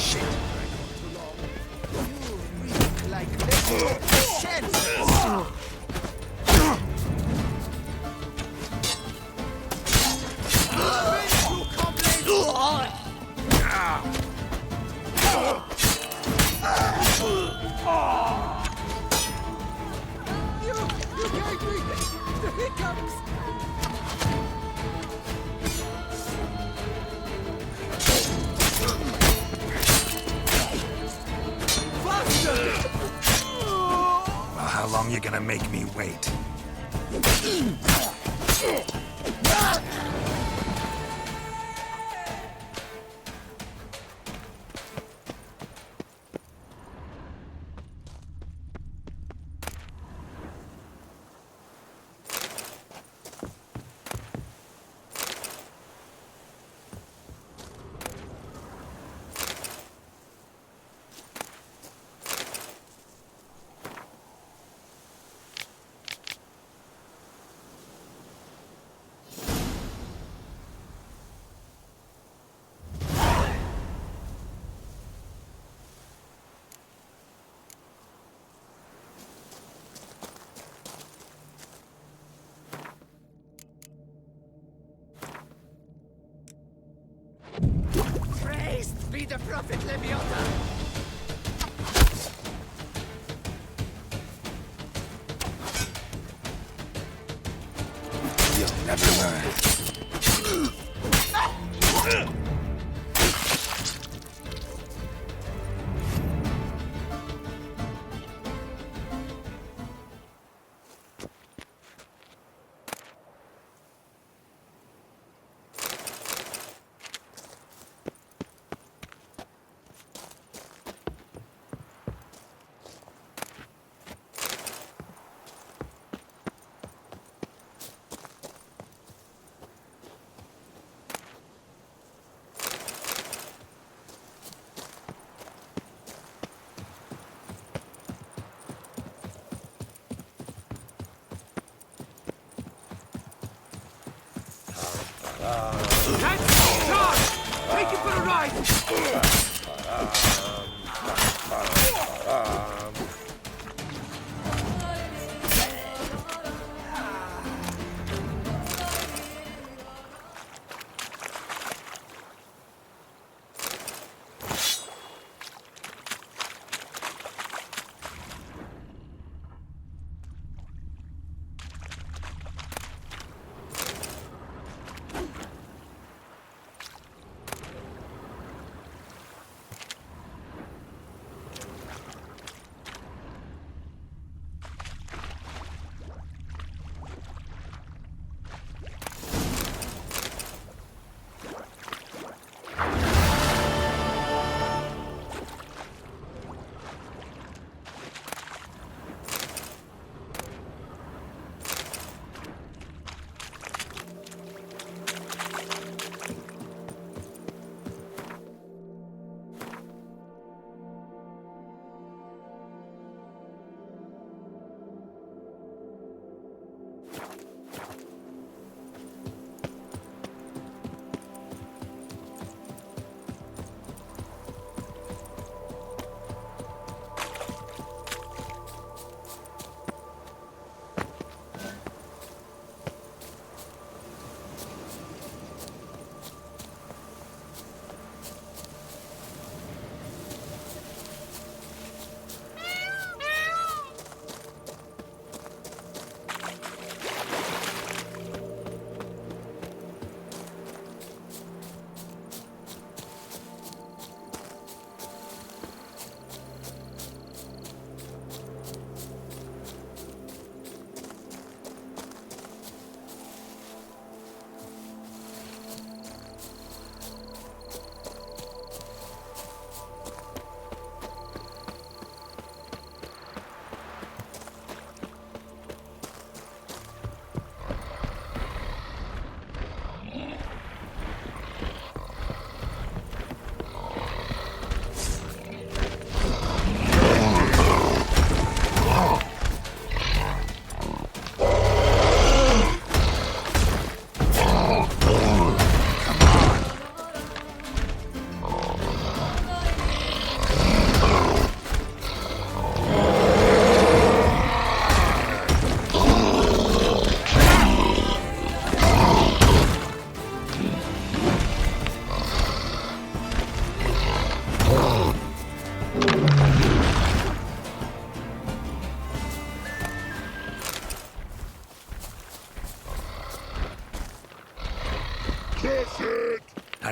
Shit! You reek like little sheds! You gave me the hiccups! Well, how long you gonna make me wait? Praised be the Prophet Leviathan! You'll never learn. That's John! Take it for a ride!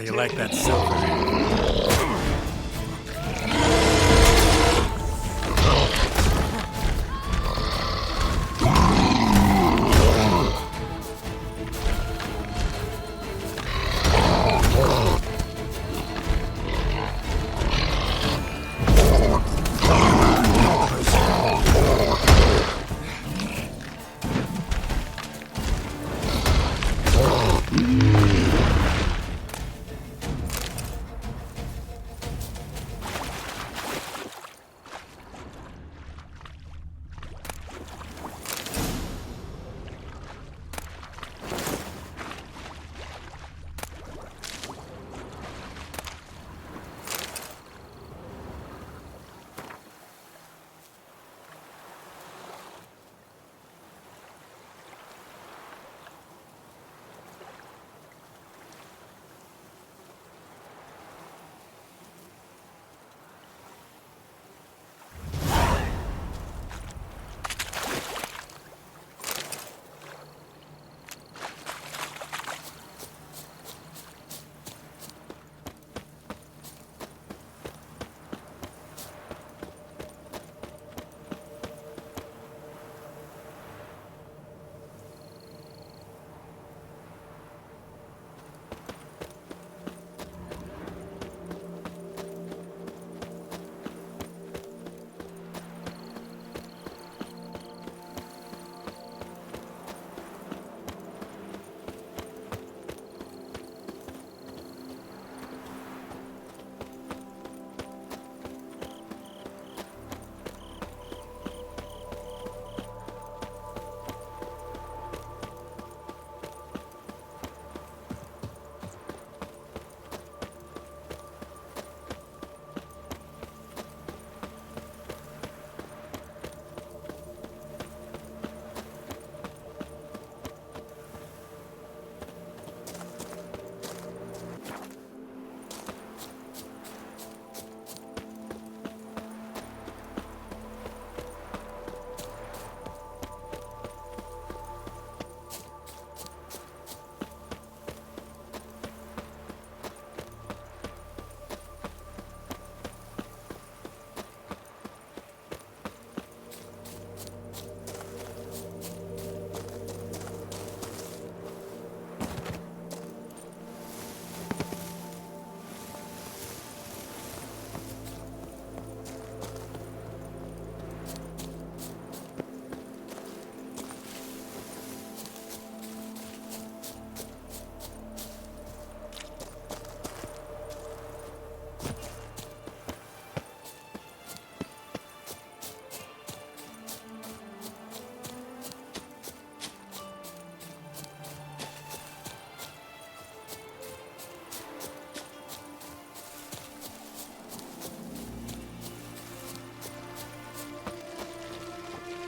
you like that silver?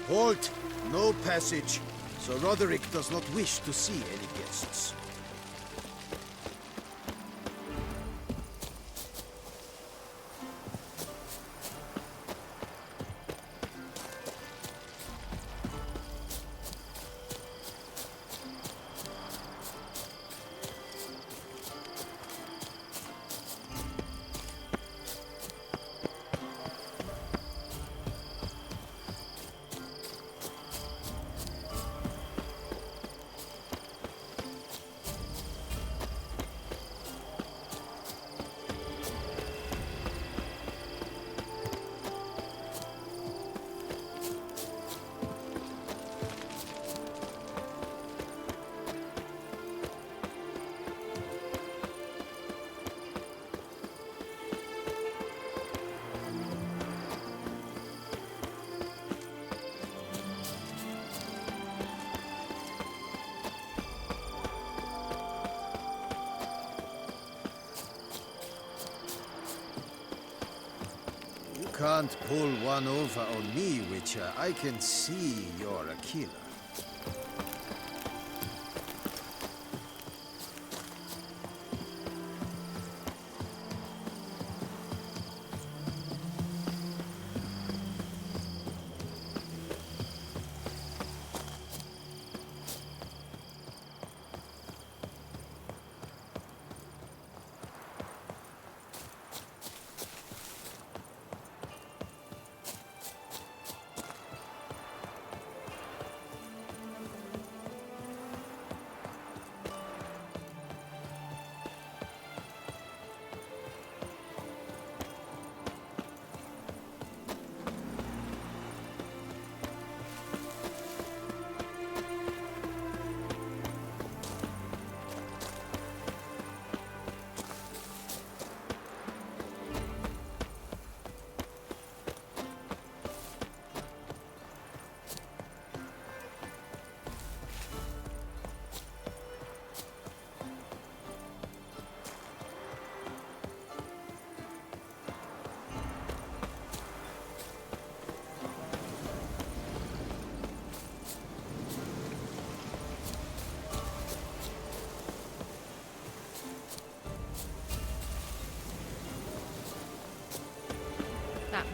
Halt! No passage. Sir Roderick does not wish to see any guests. Can't pull one over on me, Witcher. I can see you're a killer.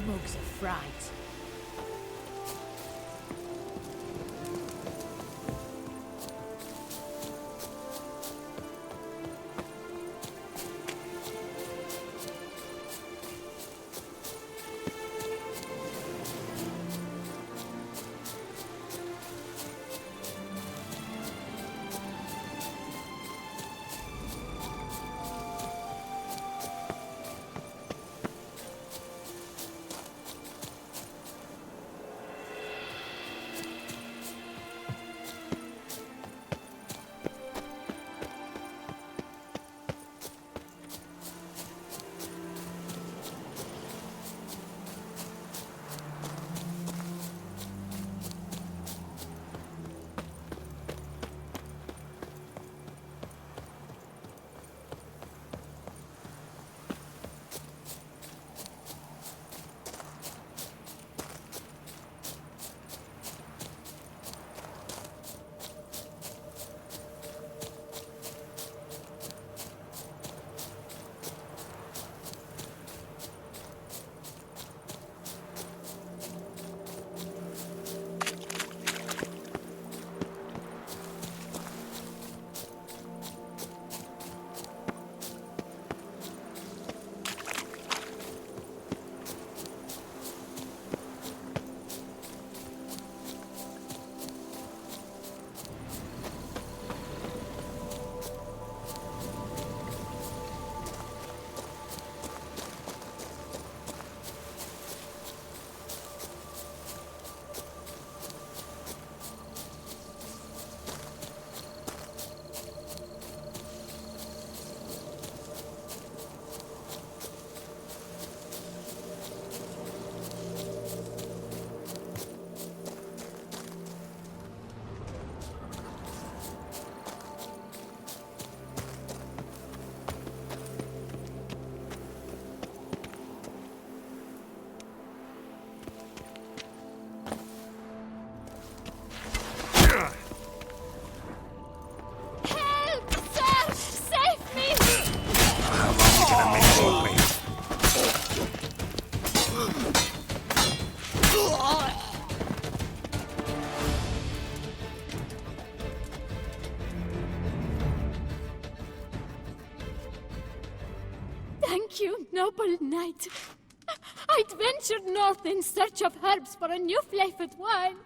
mugs of fright. Thank you, noble knight. I'd ventured north in search of herbs for a new flavored wine.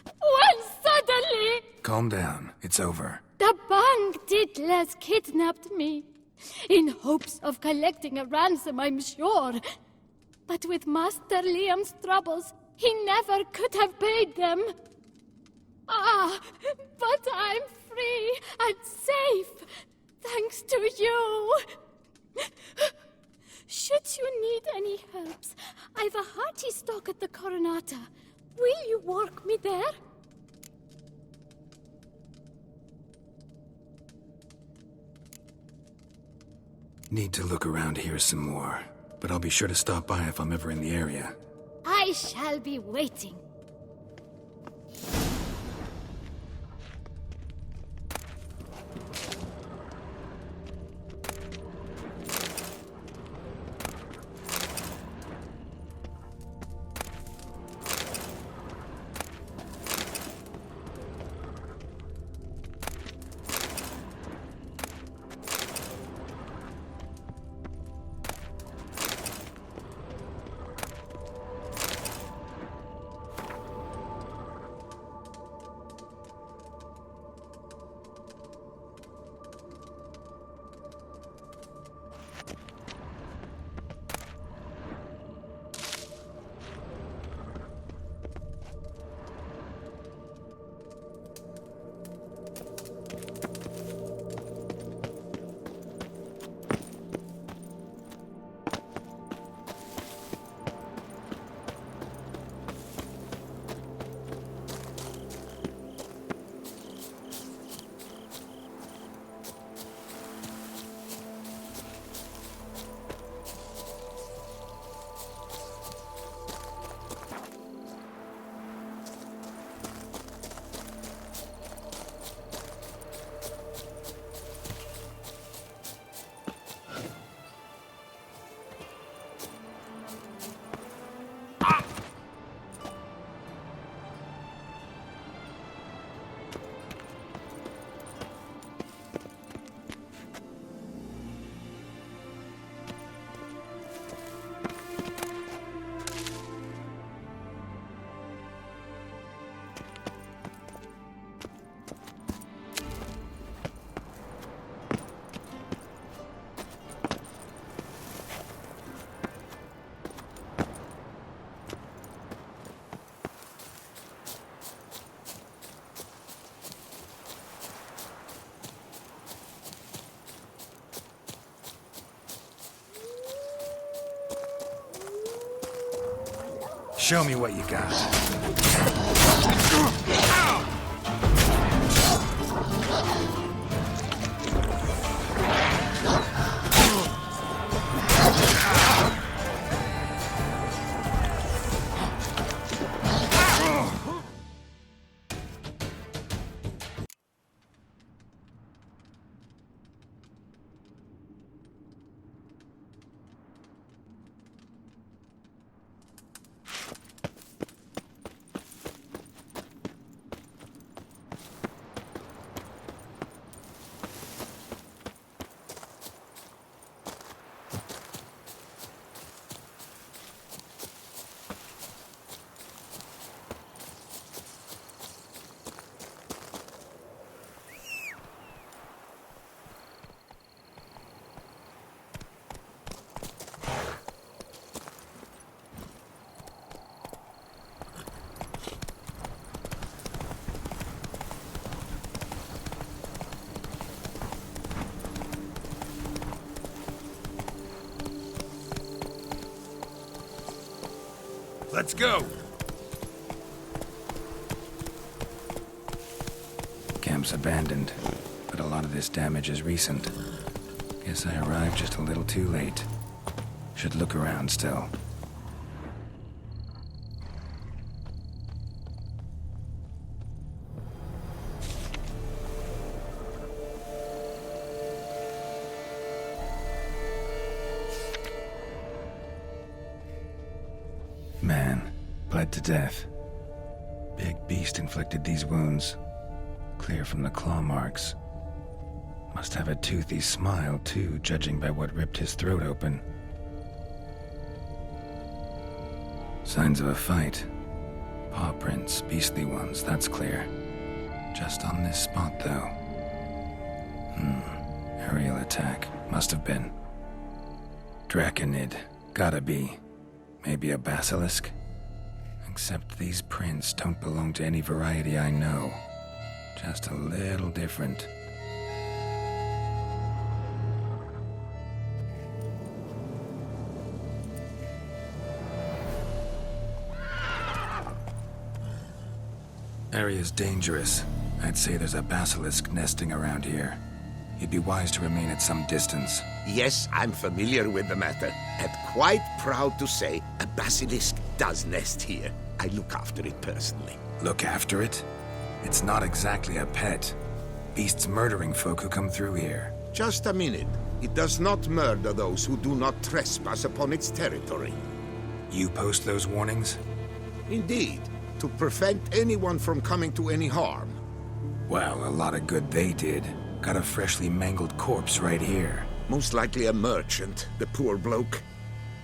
When suddenly... Calm down. It's over. the Bang Diddlers kidnapped me. In hopes of collecting a ransom, I'm sure. But with Master Liam's troubles, he never could have paid them. Ah, but I'm free and safe, thanks to you. Should you need any herbs, I've a hearty stock at the Coronata. Will you work me there? Need to look around here some more, but I'll be sure to stop by if I'm ever in the area. I shall be waiting. Show me what you got. Let's go! Camp's abandoned, but a lot of this damage is recent. Guess I arrived just a little too late. Should look around still. Man, bled to death. Big beast inflicted these wounds. Clear from the claw marks. Must have a toothy smile, too, judging by what ripped his throat open. Signs of a fight. Paw prints, beastly ones, that's clear. Just on this spot, though. Aerial attack. Must have been. Draconid. Gotta be. Maybe a basilisk? Except these prints don't belong to any variety I know. Just a little different. Area's dangerous. I'd say there's a basilisk nesting around here. You'd be wise to remain at some distance. Yes, I'm familiar with the matter, and quite proud to say a basilisk does nest here. I look after it personally. Look after it? It's not exactly a pet. Beasts murdering folk who come through here. Just a minute. It does not murder those who do not trespass upon its territory. You post those warnings? Indeed, to prevent anyone from coming to any harm. Well, a lot of good they did. Got a freshly mangled corpse right here. Most likely a merchant, the poor bloke.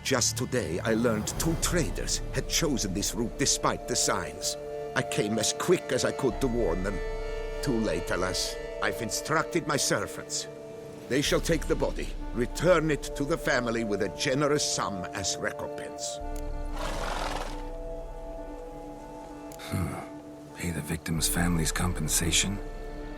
Just today, I learned 2 traders had chosen this route despite the signs. I came as quick as I could to warn them. Too late, alas. I've instructed my servants. They shall take the body, return it to the family with a generous sum as recompense. Pay the victim's family's compensation?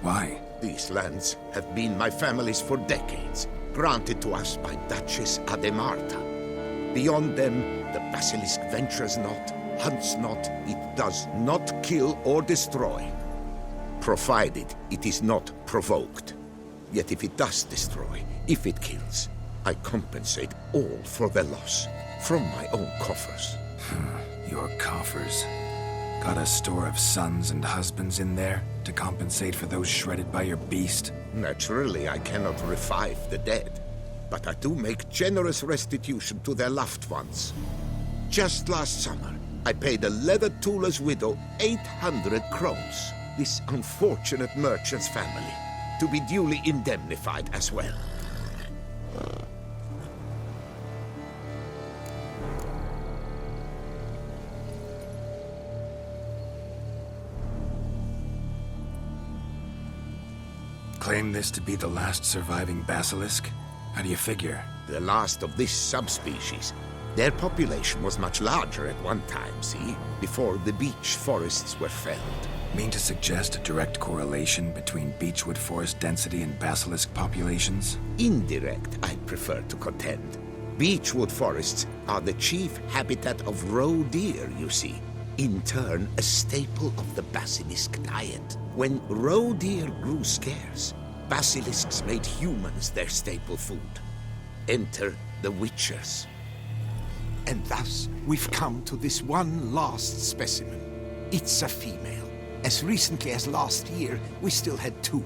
Why? These lands have been my family's for decades, granted to us by Duchess Ademarta. Beyond them, the basilisk ventures not, hunts not, it does not kill or destroy, provided it is not provoked. Yet if it does destroy, if it kills, I compensate all for the loss, from my own coffers. Your coffers. Got a store of sons and husbands in there to compensate for those shredded by your beast? Naturally, I cannot revive the dead, but I do make generous restitution to their loved ones. Just last summer, I paid a leather tooler's widow 800 crowns, this unfortunate merchant's family, to be duly indemnified as well. Claim this to be the last surviving basilisk? How do you figure? The last of this subspecies. Their population was much larger at one time, see? Before the beech forests were felled. Mean to suggest a direct correlation between beechwood forest density and basilisk populations? Indirect, I prefer to contend. Beechwood forests are the chief habitat of roe deer, you see. In turn, a staple of the basilisk diet. When roe deer grew scarce, basilisks made humans their staple food. Enter the Witchers. And thus, we've come to this one last specimen. It's a female. As recently as last year, we still had 2.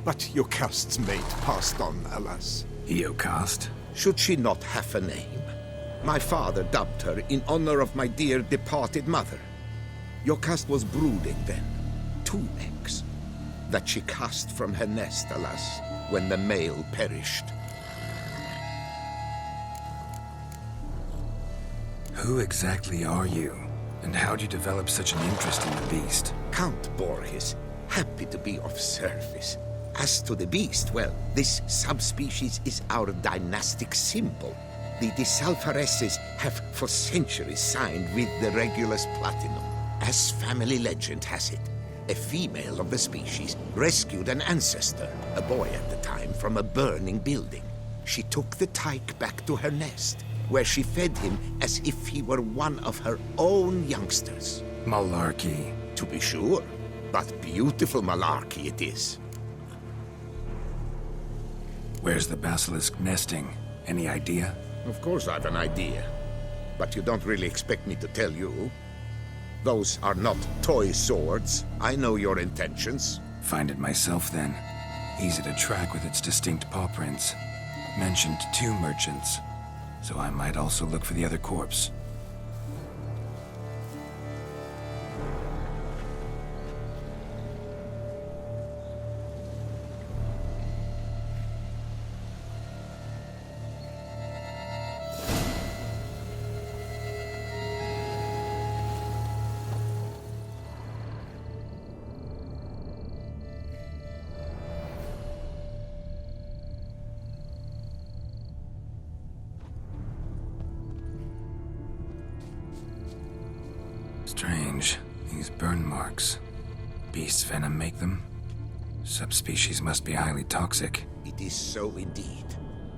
But Jocast's mate passed on, alas. Eocost? Should she not have a name? My father dubbed her in honor of my dear departed mother. Jocast was brooding then. 2 eggs. That she cast from her nest, alas, when the male perished. Who exactly are you? And how'd you develop such an interest in the beast? Count Borges, happy to be of service. As to the beast, well, this subspecies is our dynastic symbol. The Disalfareses have for centuries signed with the Regulus Platinum. As family legend has it, a female of the species rescued an ancestor, a boy at the time, from a burning building. She took the tyke back to her nest, where she fed him as if he were one of her own youngsters. Malarkey. To be sure, but beautiful malarkey it is. Where's the basilisk nesting? Any idea? Of course I've an idea, but you don't really expect me to tell you. Those are not toy swords. I know your intentions. Find it myself then. Easy to track with its distinct paw prints. Mentioned 2 merchants, so I might also look for the other corpse. Strange. These burn marks. Beast's venom make them? Subspecies must be highly toxic. It is so indeed.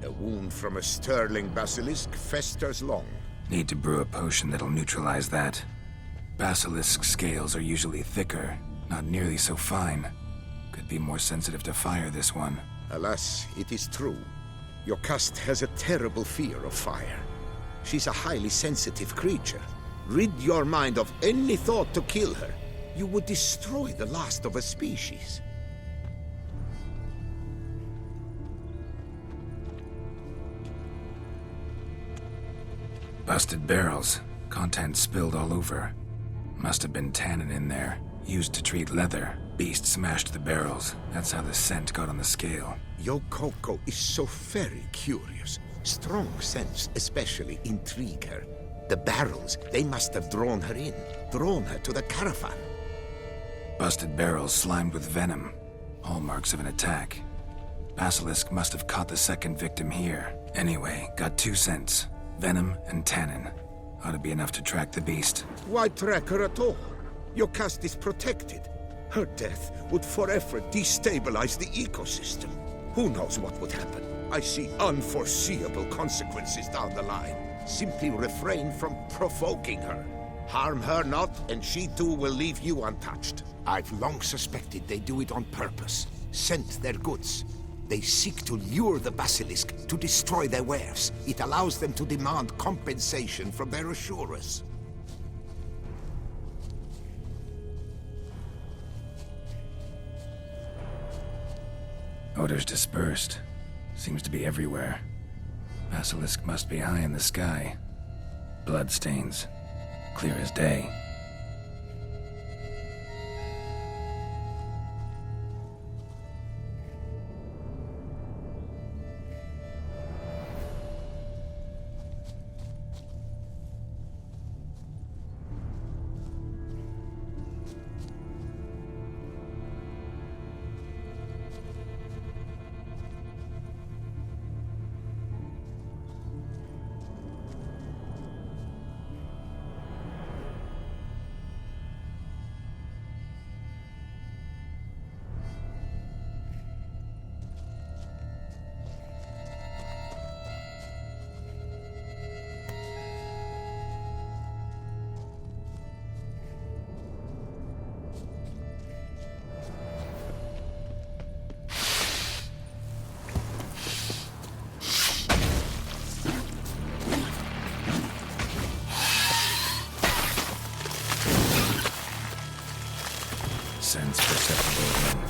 A wound from a sterling basilisk festers long. Need to brew a potion that'll neutralize that. Basilisk scales are usually thicker, not nearly so fine. Could be more sensitive to fire, this one. Alas, it is true. Jocast has a terrible fear of fire. She's a highly sensitive creature. Rid your mind of any thought to kill her. You would destroy the last of a species. Busted barrels. Contents spilled all over. Must have been tannin in there. Used to treat leather. Beast smashed the barrels. That's how the scent got on the scale. Yokoko is so very curious. Strong scents especially intrigue her. The barrels, they must have drawn her in. Drawn her to the caravan. Busted barrels slimed with venom. Hallmarks of an attack. Basilisk must have caught the second victim here. Anyway, got 2 scents. Venom and tannin. Ought to be enough to track the beast. Why track her at all? Jocast is protected. Her death would forever destabilize the ecosystem. Who knows what would happen? I see unforeseeable consequences down the line. Simply refrain from provoking her. Harm her not, and she too will leave you untouched. I've long suspected they do it on purpose. Scent their goods. They seek to lure the basilisk to destroy their wares. It allows them to demand compensation from their assurers. Odors dispersed. Seems to be everywhere. Basilisk must be high in the sky. Bloodstains. Clear as day. sense perceptible again.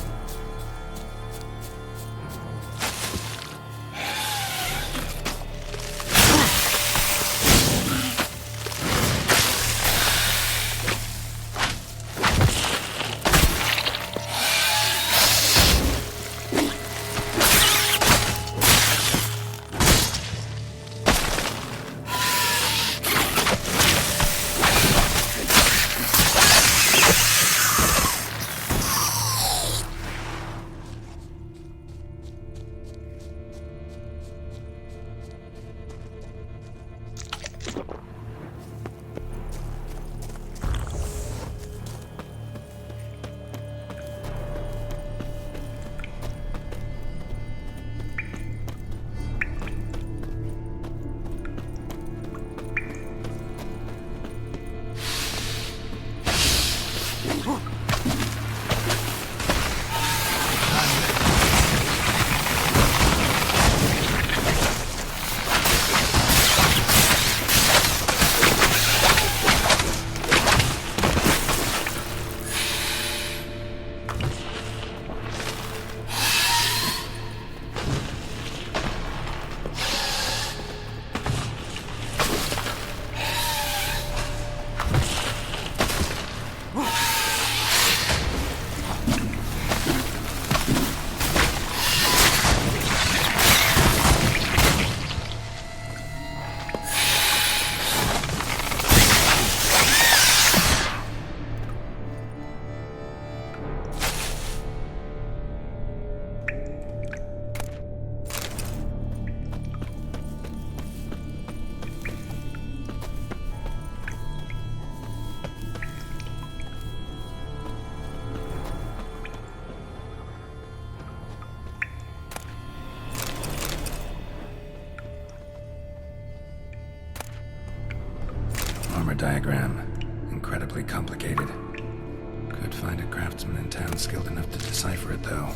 Armor diagram. Incredibly complicated. Could find a craftsman in town skilled enough to decipher it, though.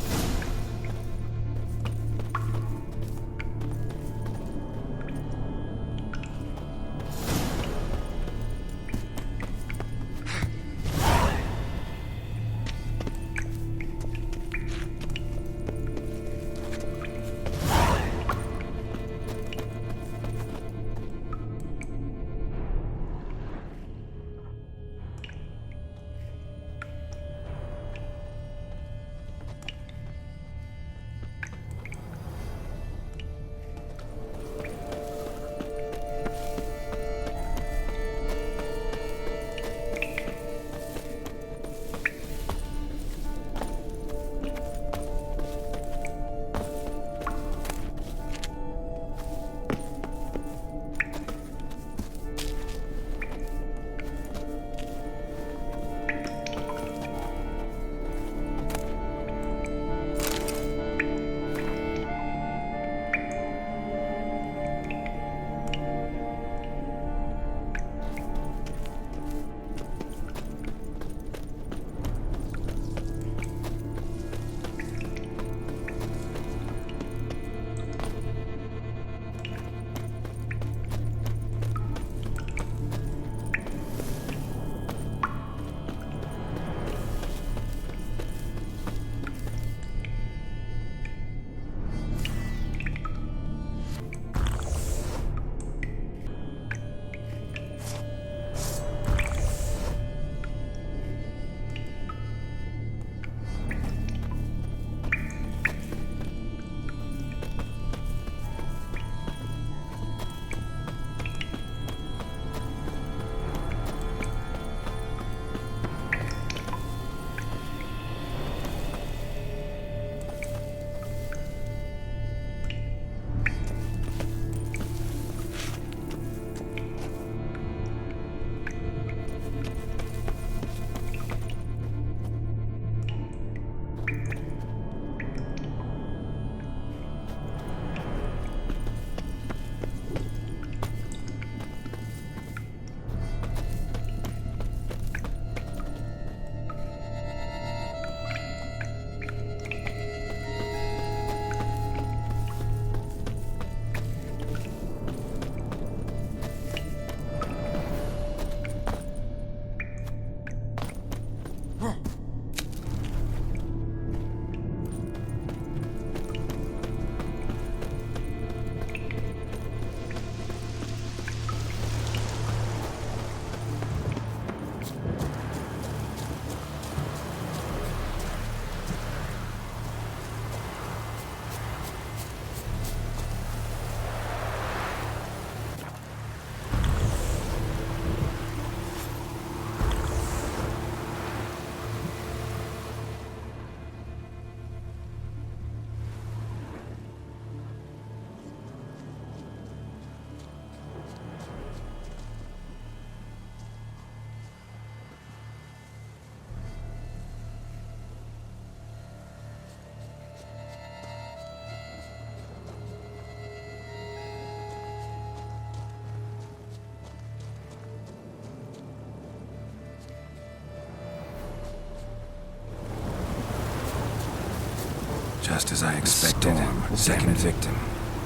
Just as I expected. Second victim,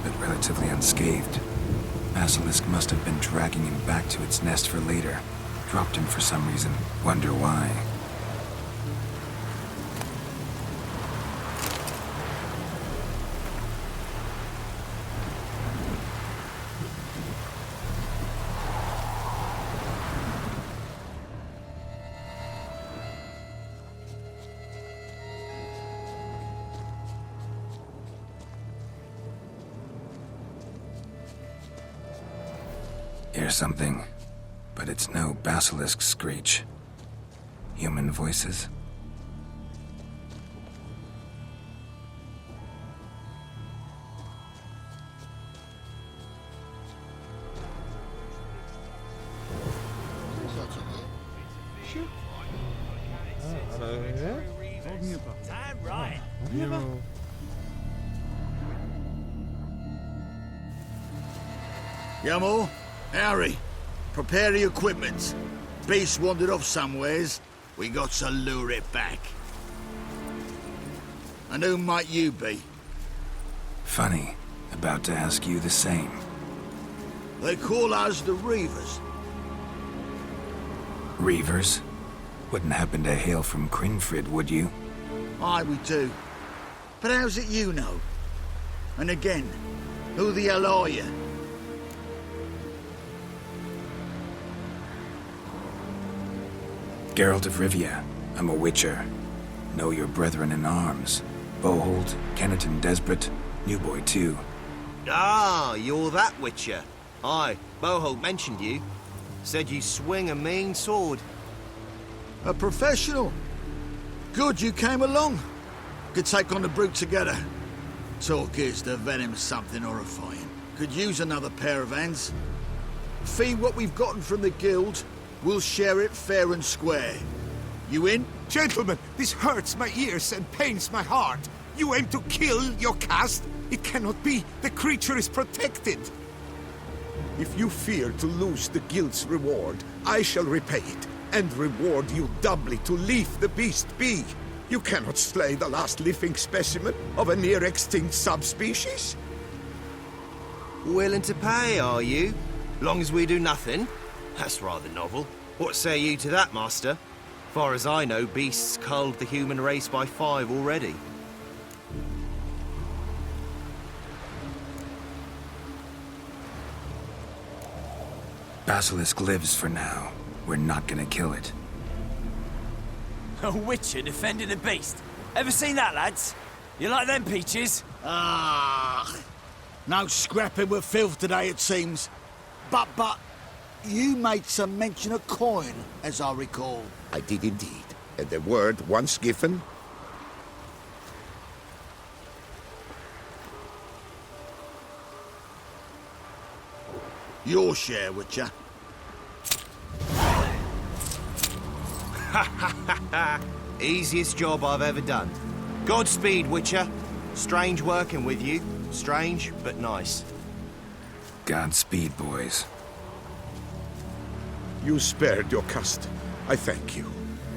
but relatively unscathed. Basilisk must have been dragging him back to its nest for later. Dropped him for some reason. Wonder why. Hear something, but it's no basilisk screech. Human voices? Yamo, Harry, prepare the equipment. Beast wandered off somewheres. We got to lure it back. And who might you be? Funny. About to ask you the same. They call us the Reavers. Reavers? Wouldn't happen to hail from Crinfrid, would you? Aye, we do. But how's it you know? And again, who the hell are you? Geralt of Rivia. I'm a witcher. Know your brethren in arms. Bohold, Kenneton Desperate, New Boy too. Ah, you're that witcher. Aye, Bohold mentioned you. Said you swing a mean sword. A professional. Good you came along. Could take on the brute together. Talk is the venom's something horrifying. Could use another pair of hands. Fee what we've gotten from the guild. We'll share it fair and square. You in? Gentlemen, this hurts my ears and pains my heart. You aim to kill your caste? It cannot be. The creature is protected. If you fear to lose the guild's reward, I shall repay it, and reward you doubly to leave the beast be. You cannot slay the last living specimen of a near-extinct subspecies. Willing to pay, are you? Long as we do nothing? That's rather novel. What say you to that, Master? Far as I know, beasts culled the human race by 5 already. Basilisk lives for now. We're not gonna kill it. A witcher defending a beast. Ever seen that, lads? You like them peaches? Ah, no scrapping with filth today, it seems. But, you made some mention of coin, as I recall. I did indeed. And the word once given, Your share, Witcher. Easiest job I've ever done. Godspeed, Witcher. Strange working with you. Strange, but nice. Godspeed, boys. you spared your caste. I thank you.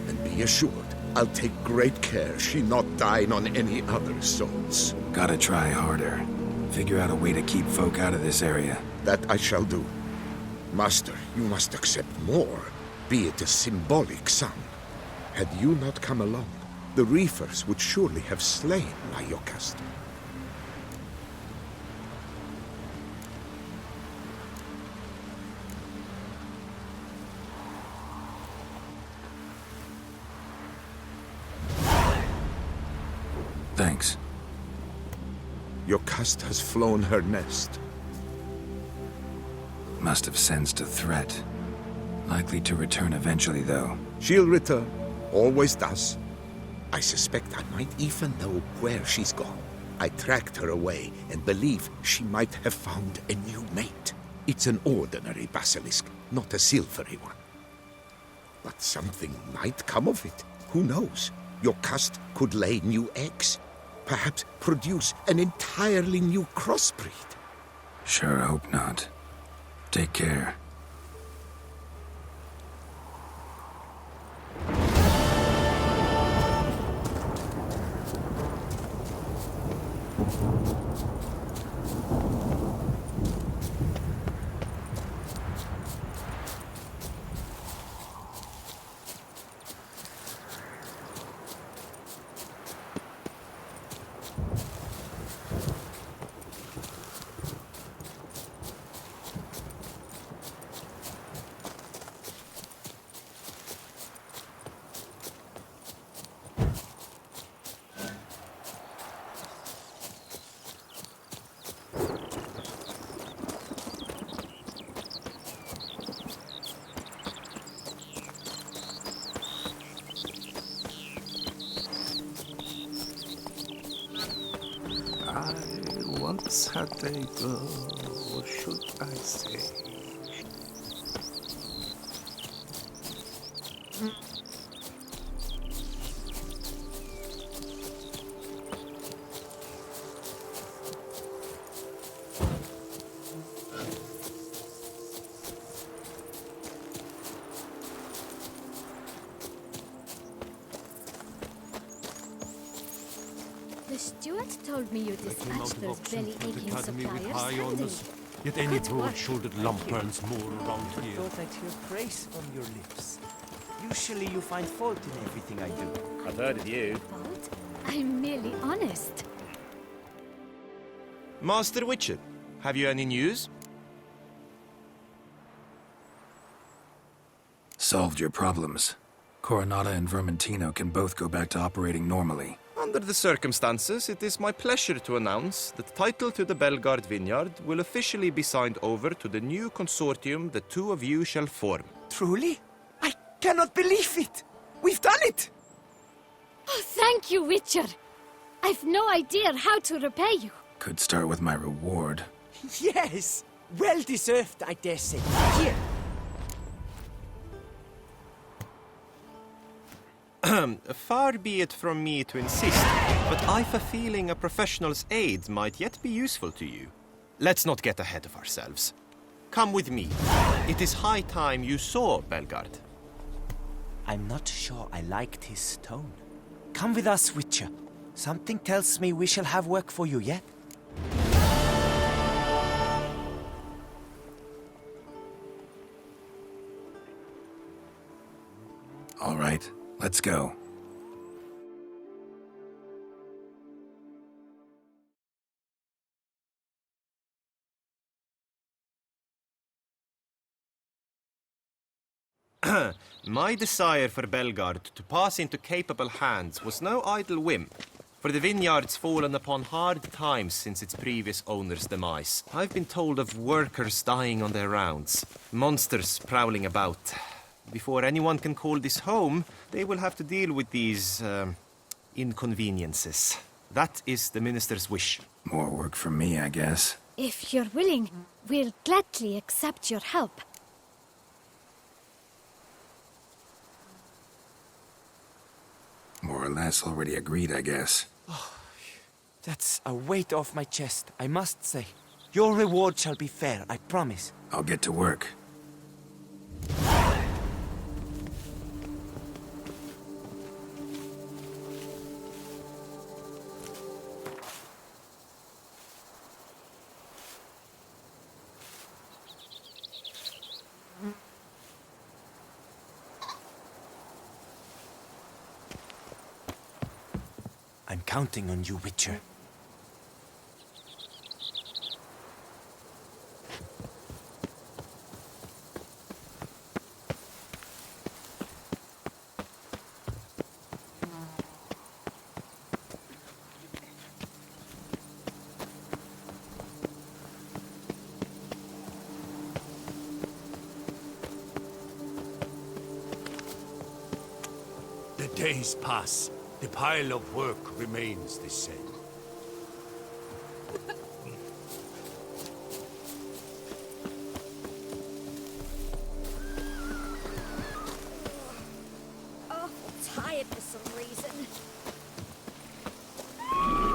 And be assured, I'll take great care she not dine on any other souls. Gotta try harder. Figure out a way to keep folk out of this area. That I shall do. Master, you must accept more, be it a symbolic sum. Had you not come along, the Reefers would surely have slain my Yokast. Thanks. Yokast has flown her nest. Must have sensed a threat. Likely to return eventually, though. She'll return. Always does. I suspect I might even know where she's gone. I tracked her away and believe she might have found a new mate. It's an ordinary basilisk, not a silvery one. But something might come of it. Who knows? Yokast could lay new eggs. Perhaps produce an entirely new crossbreed. Sure hope not. Take care. Yesterday, or should I say? The steward told me you dispatched those belly-aching suppliers handily. Yet any Good work. broad-shouldered lump burns more around here. Thought I'd hear praise from your lips. Usually you find fault in everything I do. I've heard of you. Fault? I'm merely honest. Master Witcher, have you any news? Solved your problems. Coronata and Vermentino can both go back to operating normally. Under the circumstances, it is my pleasure to announce that title to the Belgard Vineyard will officially be signed over to the new consortium the two of you shall form. Truly? I cannot believe it! We've done it! Oh, thank you, Witcher. I've no idea how to repay you. Could start with my reward. Yes! Well deserved, I dare say. Here! Far be it from me to insist, but I've a feeling a professional's aid might yet be useful to you. Let's not get ahead of ourselves. Come with me. It is high time you saw Belgard. I'm not sure I liked his tone. Come with us, Witcher. Something tells me we shall have work for you yet. All right, let's go. My desire for Belgard to pass into capable hands was no idle whim, for the vineyard's fallen upon hard times since its previous owner's demise. I've been told of workers dying on their rounds, monsters prowling about. Before anyone can call this home, they will have to deal with these, inconveniences. That is the minister's wish. More work for me, I guess. If you're willing, we'll gladly accept your help. More or less already agreed, I guess. That's a weight off my chest, I must say. Your reward shall be fair, I promise. I'll get to work. I'm counting on you, Witcher. The days pass. The pile of work remains the same. Oh, tired for some reason.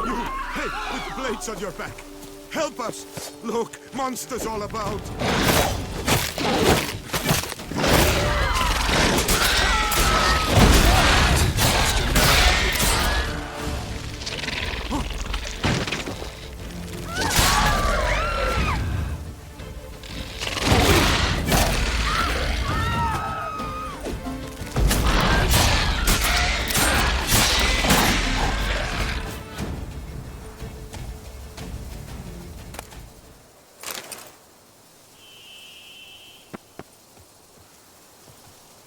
You, hey, with blades on your back! Help us! Look, monsters all about!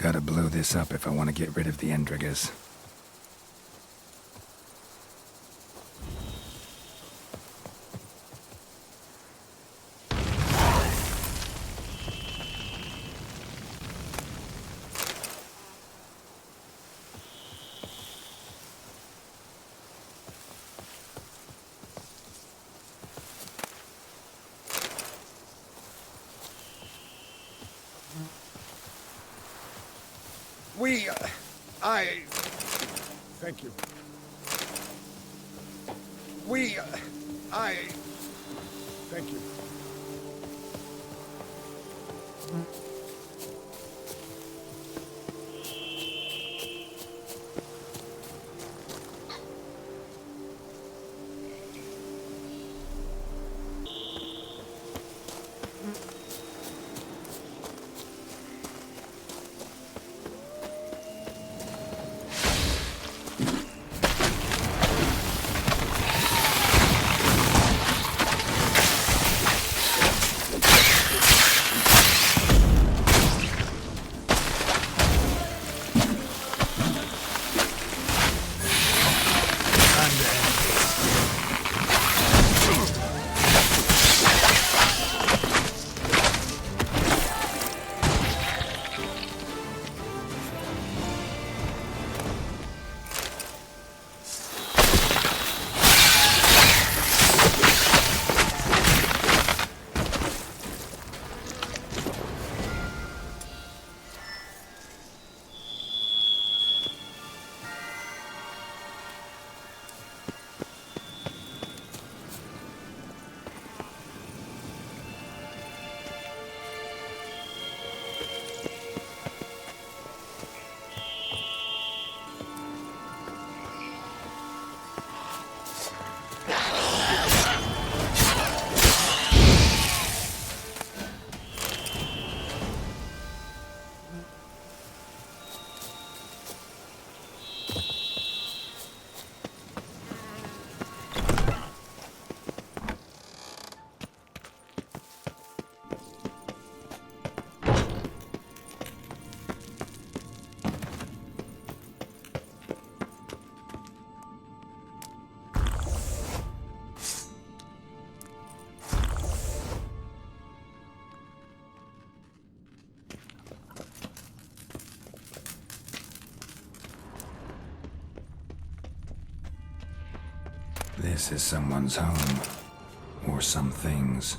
Gotta blow this up if I want to get rid of the Endrigas. Thank you. Thank you. This is someone's home. Or some things.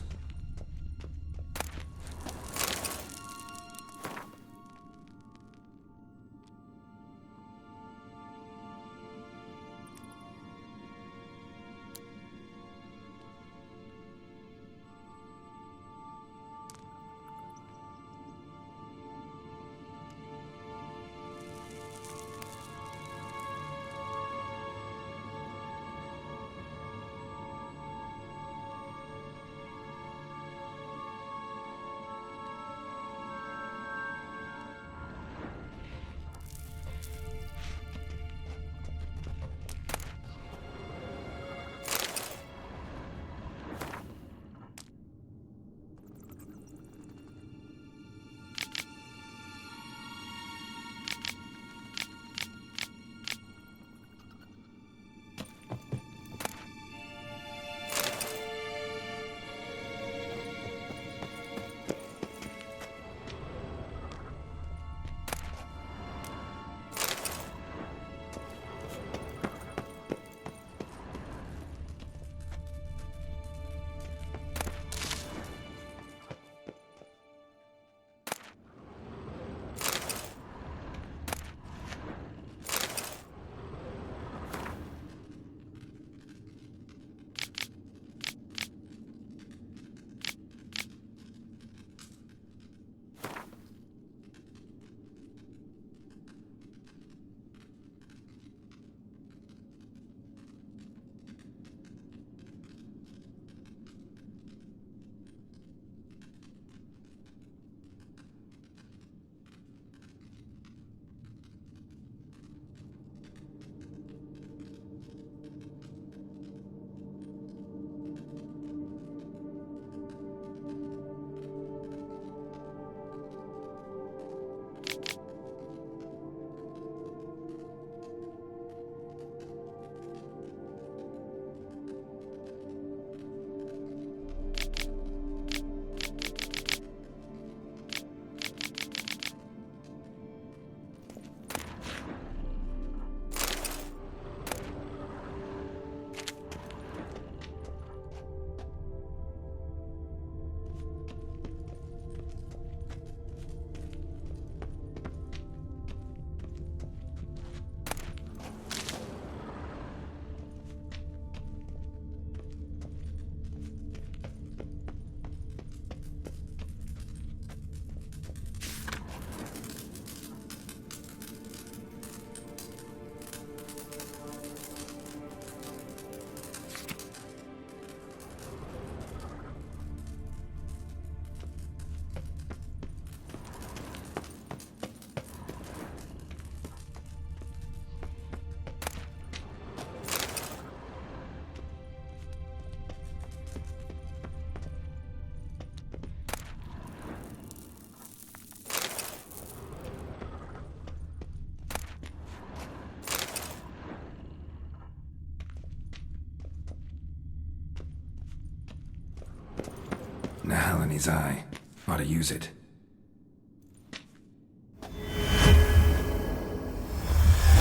in his eye. Ought to use it.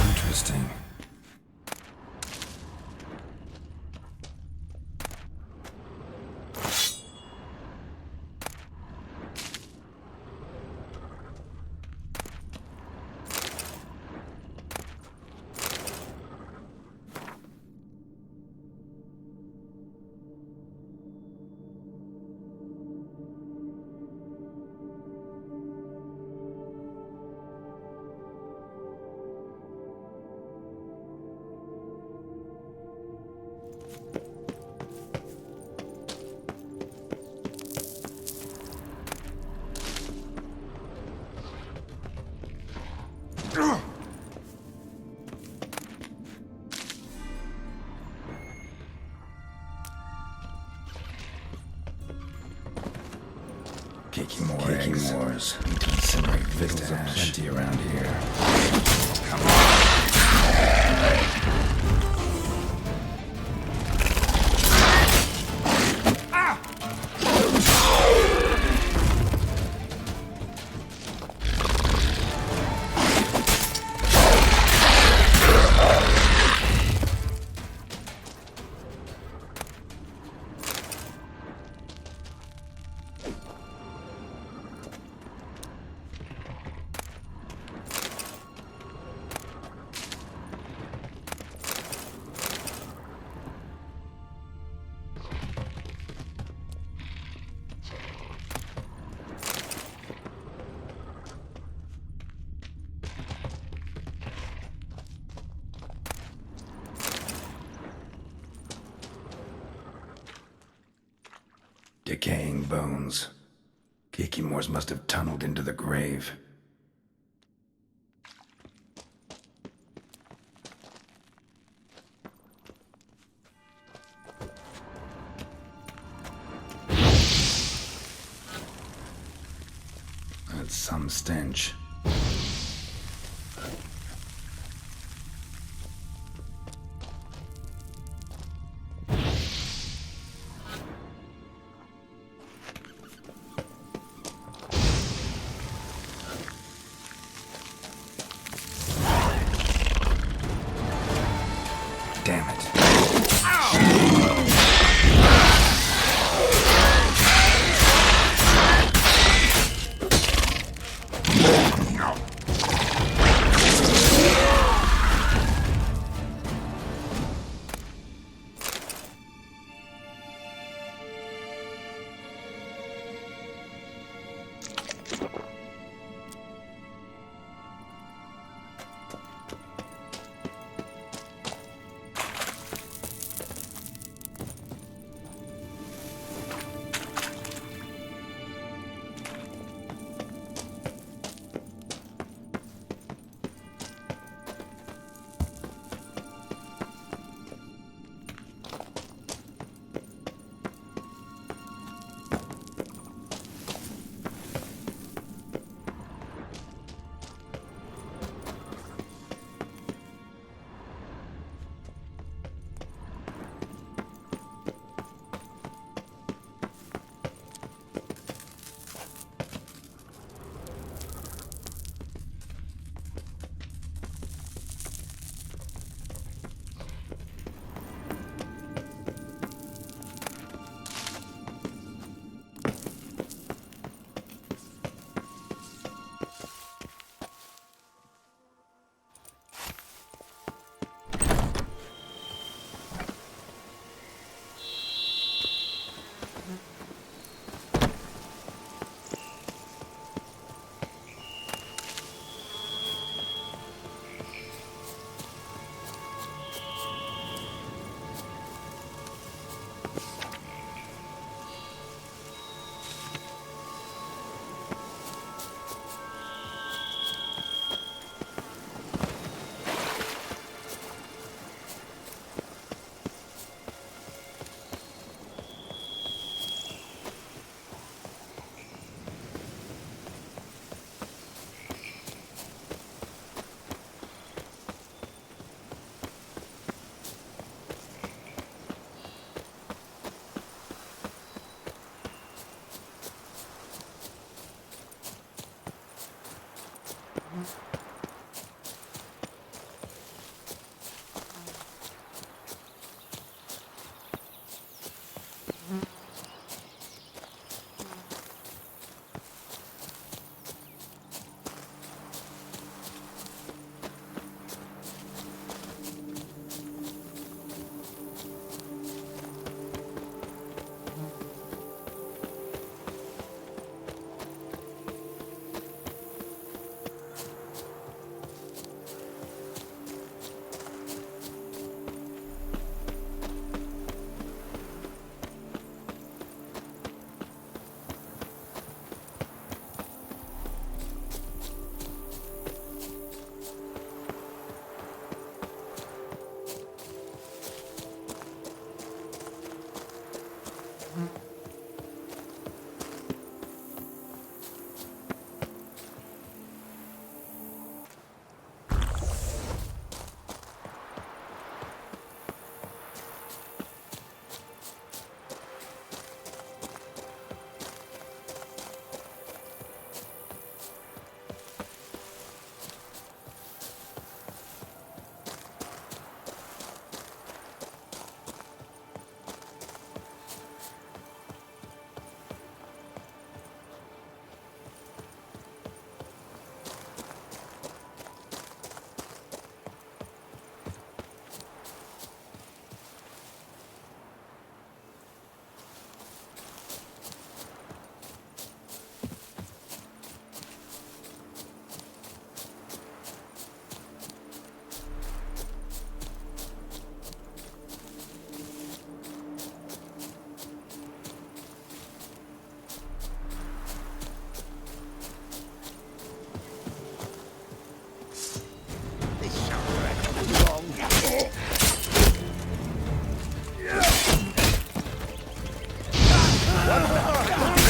Interesting. Kicking more eggs. Wars. Need to incinerate victuals are plenty around here. Come Decaying bones. Kikimors must have tunneled into the grave. That's some stench. Damn it.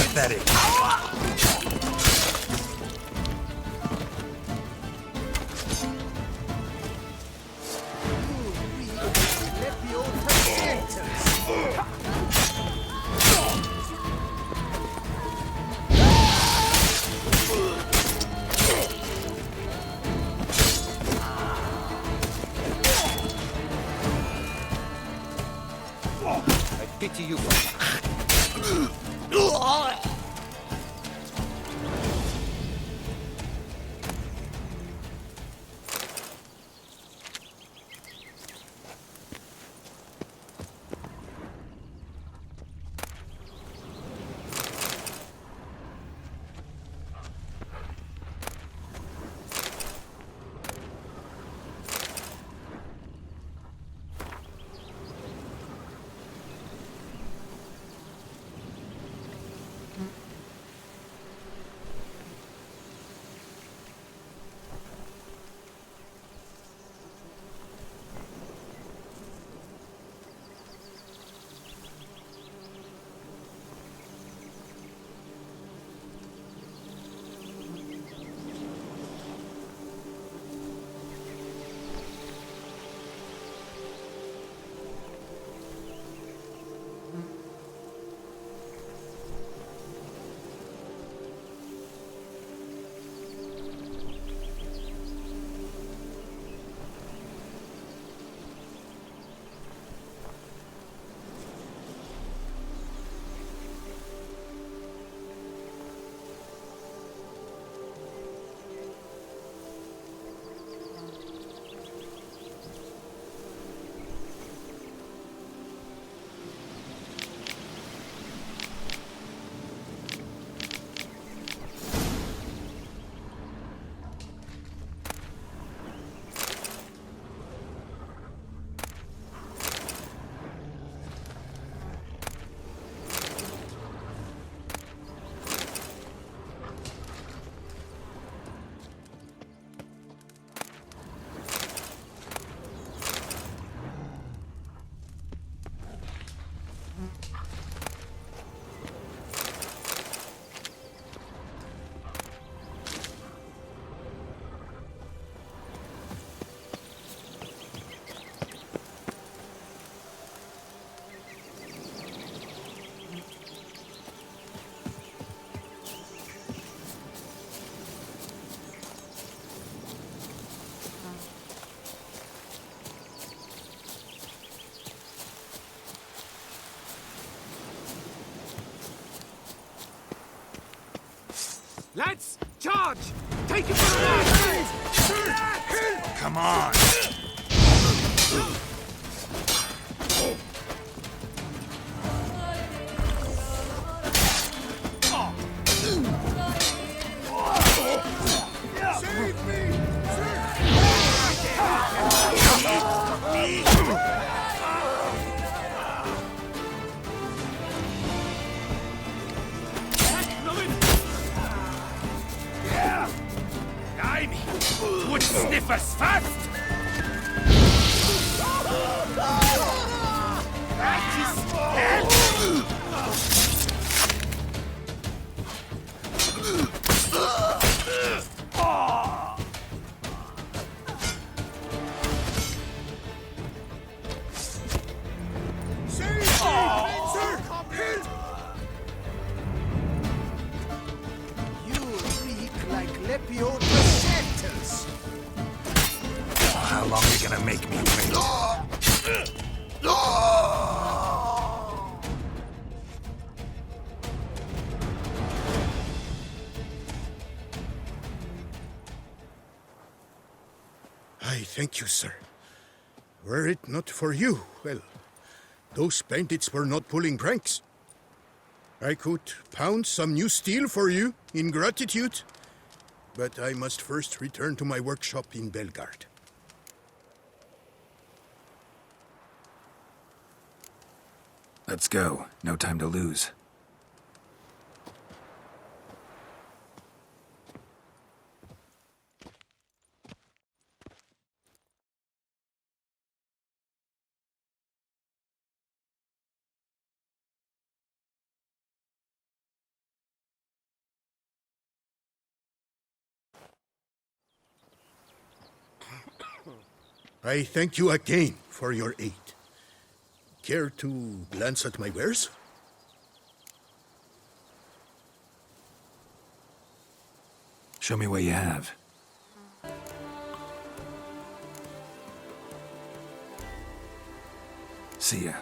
Pathetic. I pity you. Lads, charge! Take him for the ride! Come on! Save me! Blimey! Would sniff us fast! That is dead! Save me! Sir! Help! You reek like Lepio Pacetas. How long are you gonna make me wait? I thank you, sir. Were it not for you, well, those bandits were not pulling pranks. I could pound some new steel for you in gratitude, but I must first return to my workshop in Belgard. Let's go. No time to lose. I thank you again for your aid. Care to glance at my wares? Show me what you have. See ya.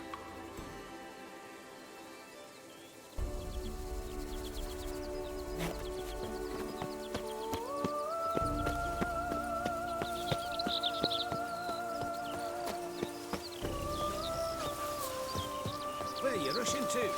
Where are you rushing to?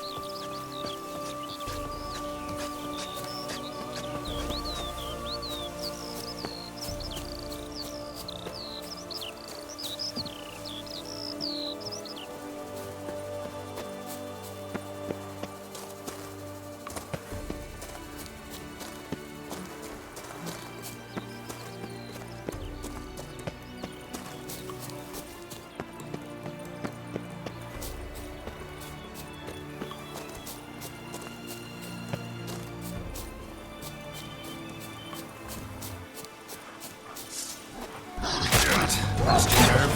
Lost your nerve?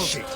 Shit.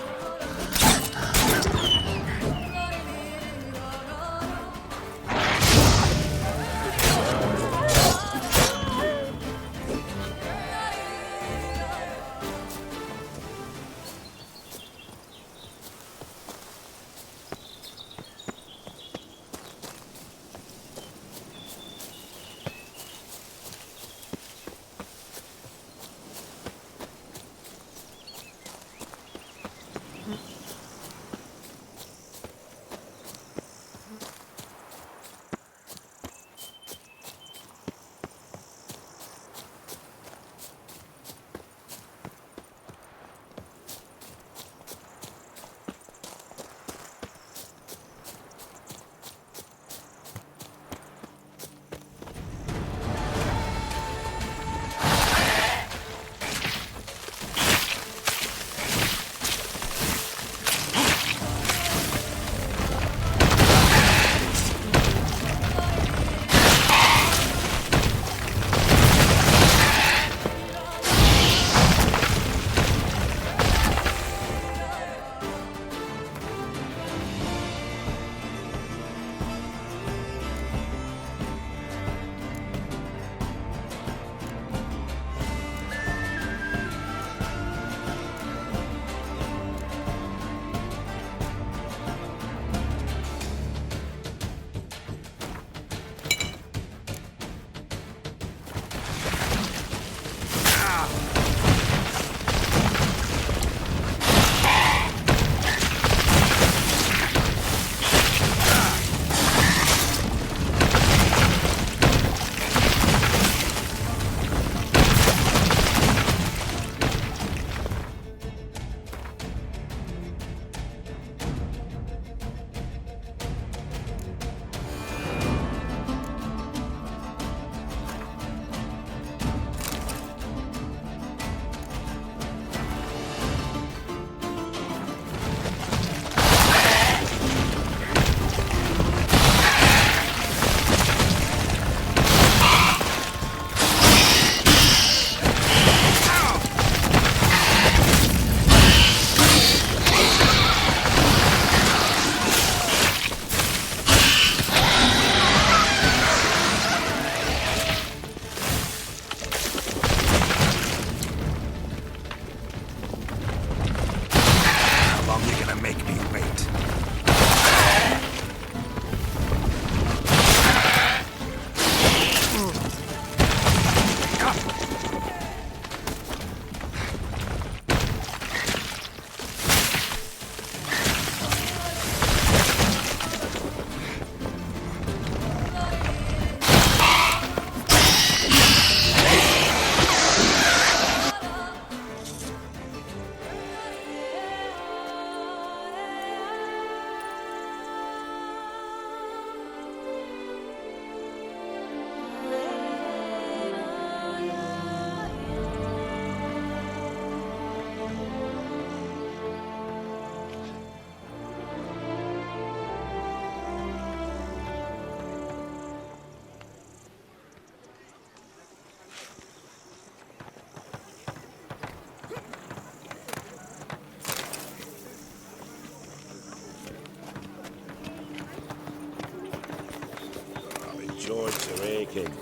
George Rakin.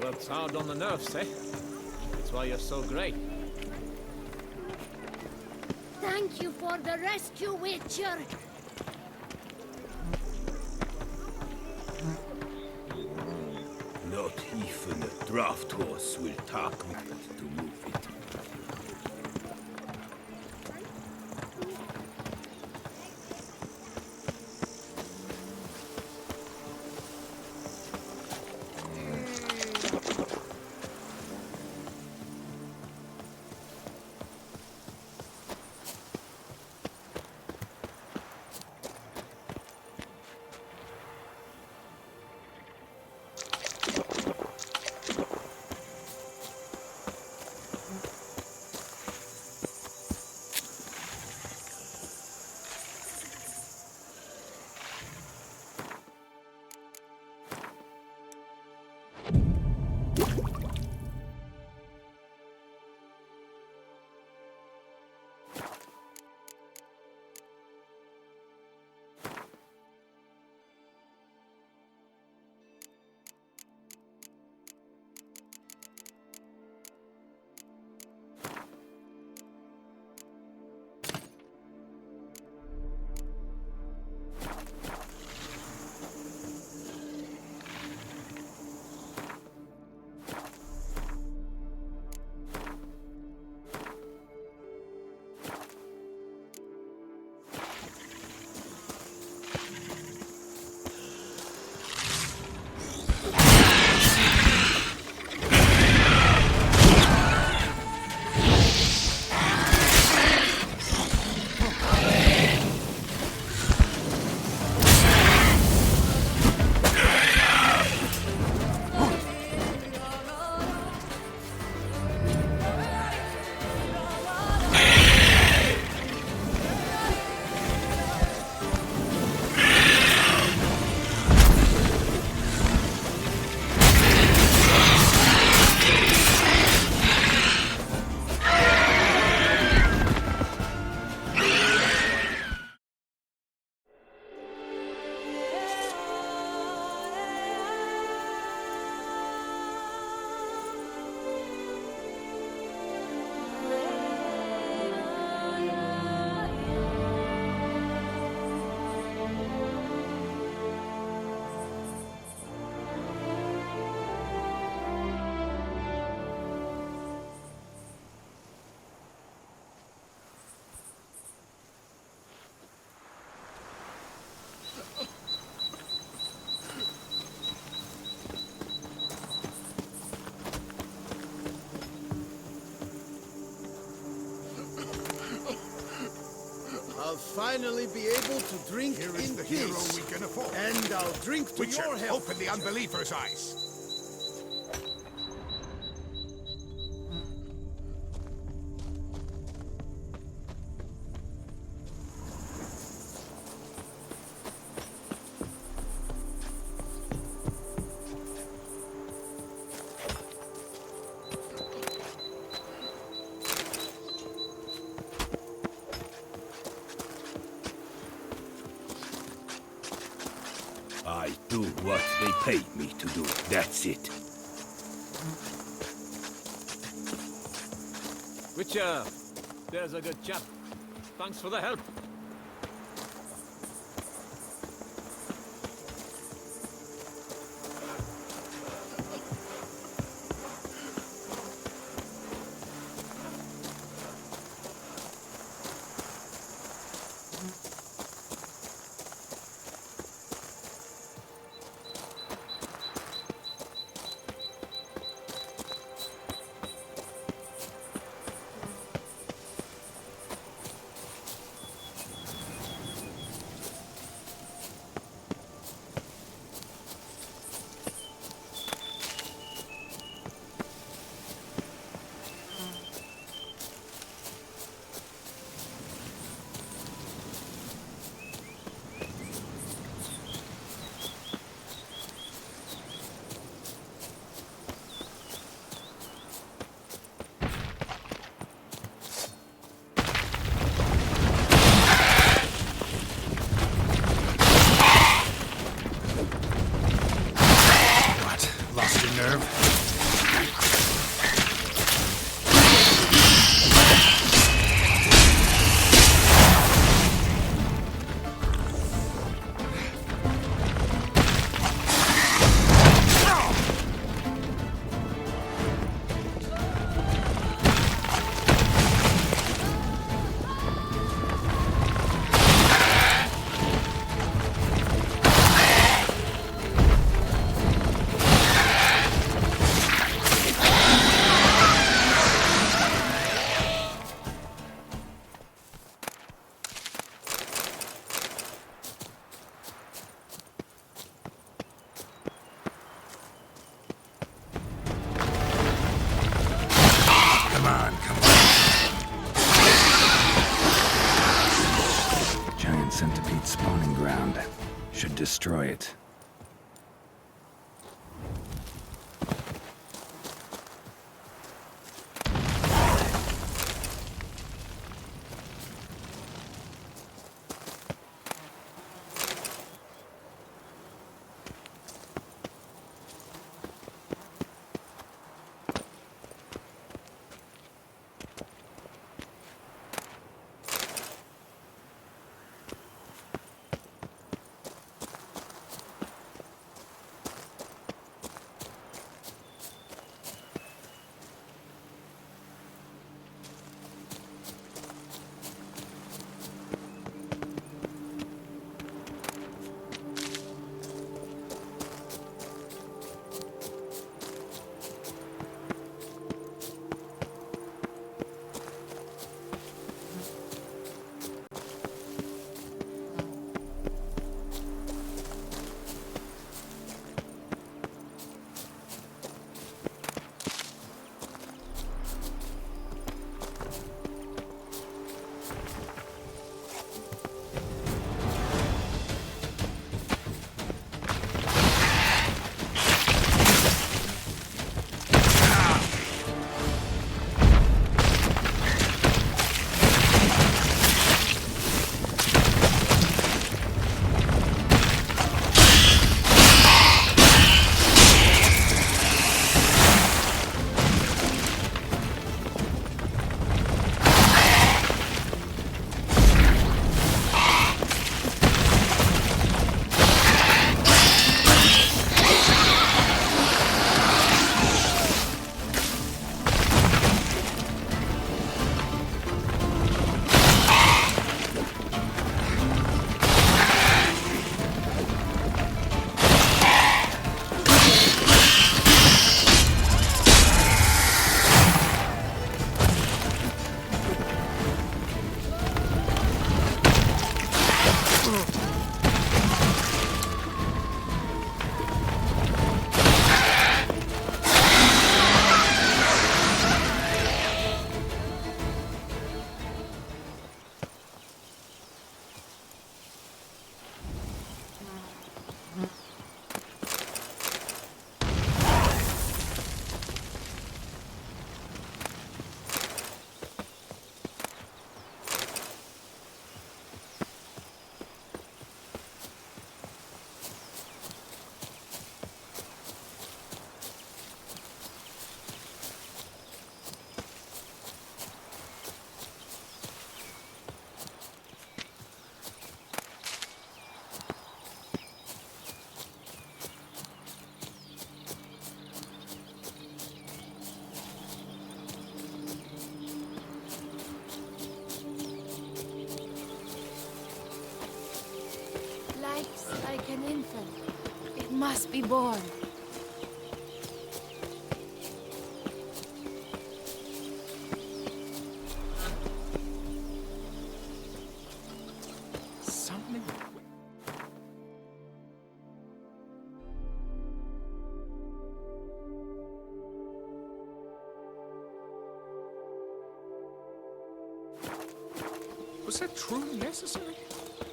Worked hard on the nerves, eh? That's why you're so great. Thank you for the rescue, Witcher. Not even a draft horse will talk me to move it. I'll finally be able to drink Here is in the peace. hero we can afford. And I'll drink to Witcher, your health. open the unbeliever's eyes. I do what they paid me to do. That's it. Witcher, there's a good chap. Thanks for the help. nerve. Centipede spawning ground. Should destroy it. Like an infant. It must be born. Something. Was that truly necessary?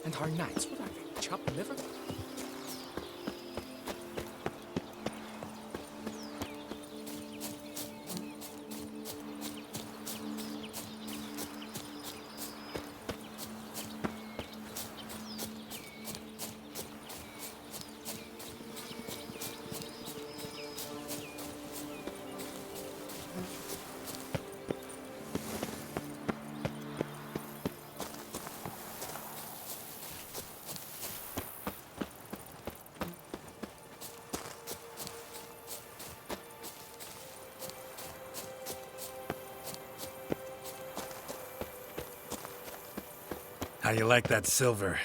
And our knights would have chopped liver? How you like that silver?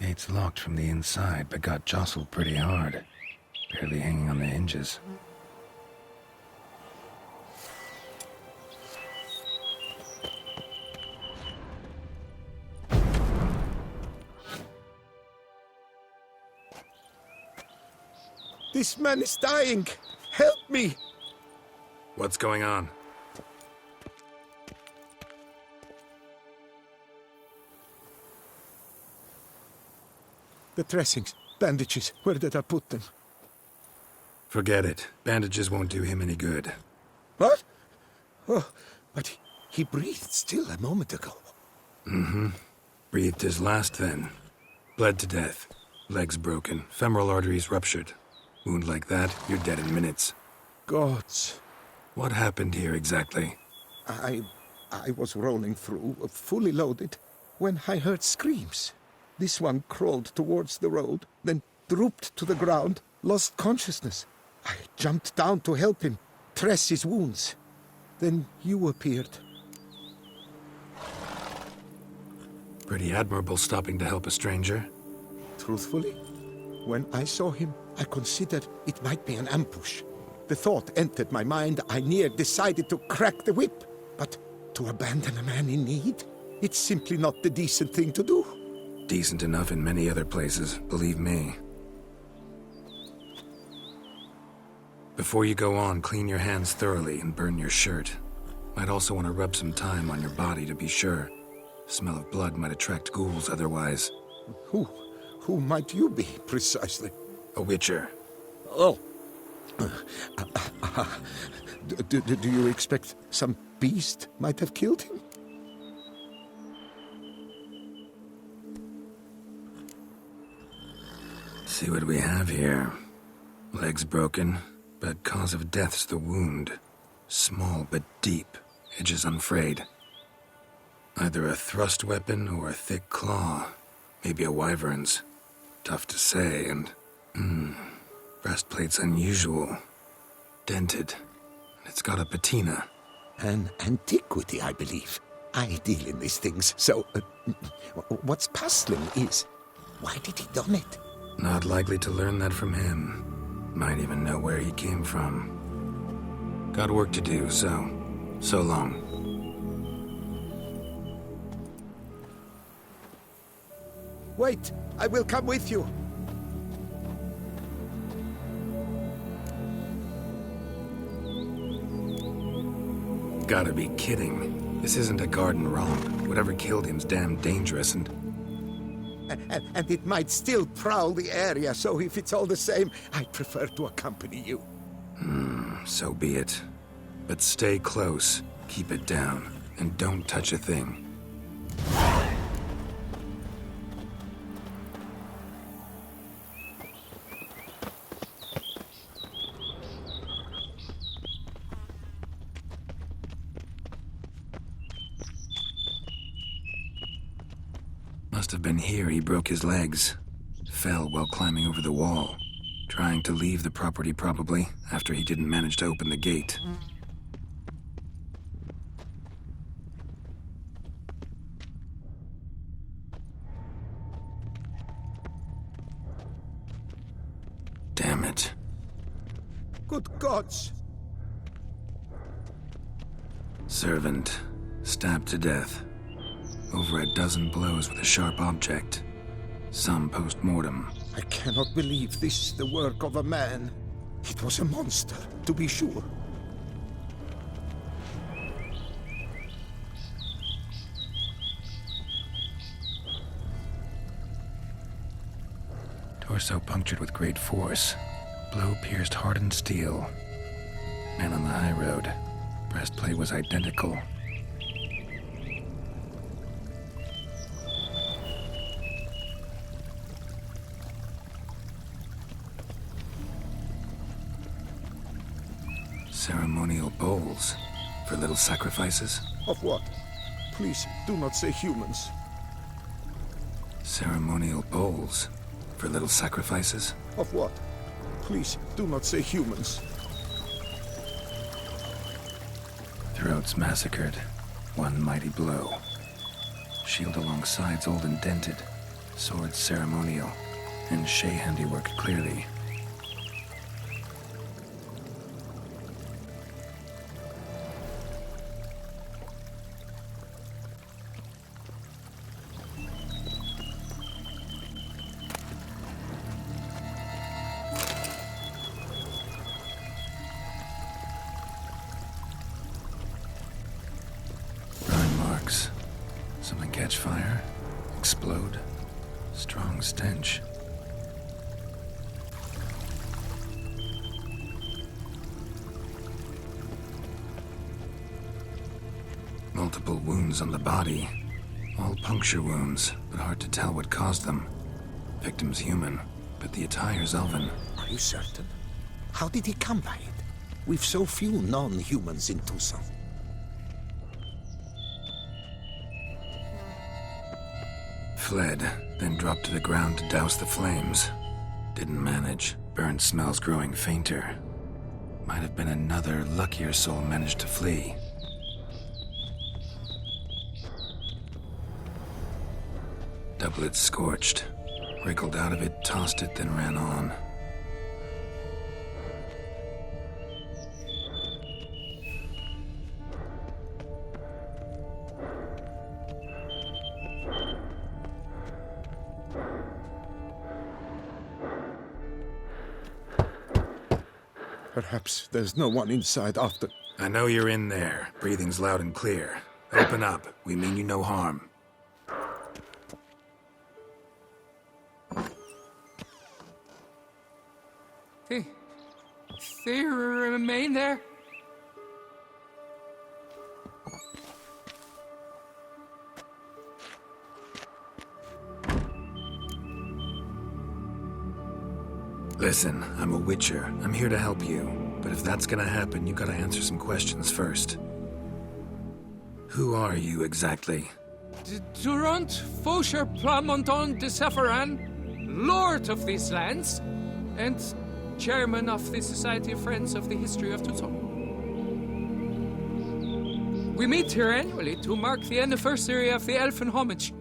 Gate's locked from the inside, but got jostled pretty hard. Barely hanging on the hinges. This man is dying! Help me! What's going on? The dressings, bandages, where did I put them? Forget it. Bandages won't do him any good. What? Oh, but he breathed still a moment ago. Mm-hmm. Breathed his last then. Bled to death. Legs broken. Femoral arteries ruptured. Wound like that, you're dead in minutes. Gods. What happened here exactly? I was rolling through, fully loaded, when I heard screams. This one crawled towards the road, then drooped to the ground, lost consciousness. I jumped down to help him, dress his wounds. Then you appeared. Pretty admirable stopping to help a stranger. Truthfully, when I saw him, I considered it might be an ambush. The thought entered my mind, I near decided to crack the whip. But to abandon a man in need? It's simply not the decent thing to do. Decent enough in many other places, believe me. Before you go on, clean your hands thoroughly and burn your shirt. Might also want to rub some thyme on your body to be sure. Smell of blood might attract ghouls otherwise. Who might you be, precisely? A witcher. Oh. Do you expect some beast might have killed him? See what we have here. Legs broken, but cause of death's the wound. Small but deep, edges unfrayed. Either a thrust weapon or a thick claw. Maybe a wyvern's. Tough to say, and... breastplate's unusual. Dented. And it's got a patina. An antiquity, I believe. I deal in these things, so... what's puzzling is... why did he done it? Not likely to learn that from him. Might even know where he came from. Got work to do, so long. Wait, I will come with you. Gotta be kidding. This isn't a garden romp. Whatever killed him's damn dangerous and it might still prowl the area, so if it's all the same, I'd prefer to accompany you. So be it. But stay close, keep it down, and don't touch a thing. Must have been here he broke his legs. Fell while climbing over the wall. Trying to leave the property, probably, after he didn't manage to open the gate. Damn it. Good gods! Servant. Stabbed to death. Over a dozen blows with a sharp object. Some post-mortem. I cannot believe this is the work of a man. It was a monster, to be sure. Torso punctured with great force. Blow pierced hardened steel. Man on the high road. Breastplate was identical. Ceremonial bowls for little sacrifices? Of what? Please, do not say humans. Ceremonial bowls for little sacrifices? Of what? Please, do not say humans. Throats massacred. One mighty blow. Shield along sides old and dented. Sword ceremonial. And Shay handiwork, clearly. Burn marks. Something catch fire? Explode? Strong stench. Multiple wounds on the body. All puncture wounds, but hard to tell what caused them. Victim's human, but the attire's elven. Are you certain? How did he come by it? We've so few non-humans in Tucson. Fled, then dropped to the ground to douse the flames. Didn't manage. Burn smells growing fainter. Might have been another luckier soul managed to flee. Doublet scorched. Wriggled out of it, tossed it, then ran on. Perhaps there's no one inside after... I know you're in there. Breathing's loud and clear. Open up. We mean you no harm. They remain there? Listen, I'm a witcher. I'm here to help you. But if that's gonna happen, you gotta answer some questions first. Who are you exactly? Durant Faucher Plamonton de Safaran, Lord of these lands, and Chairman of the Society of Friends of the History of Tucson. We meet here annually to mark the anniversary of the Elfin Homage,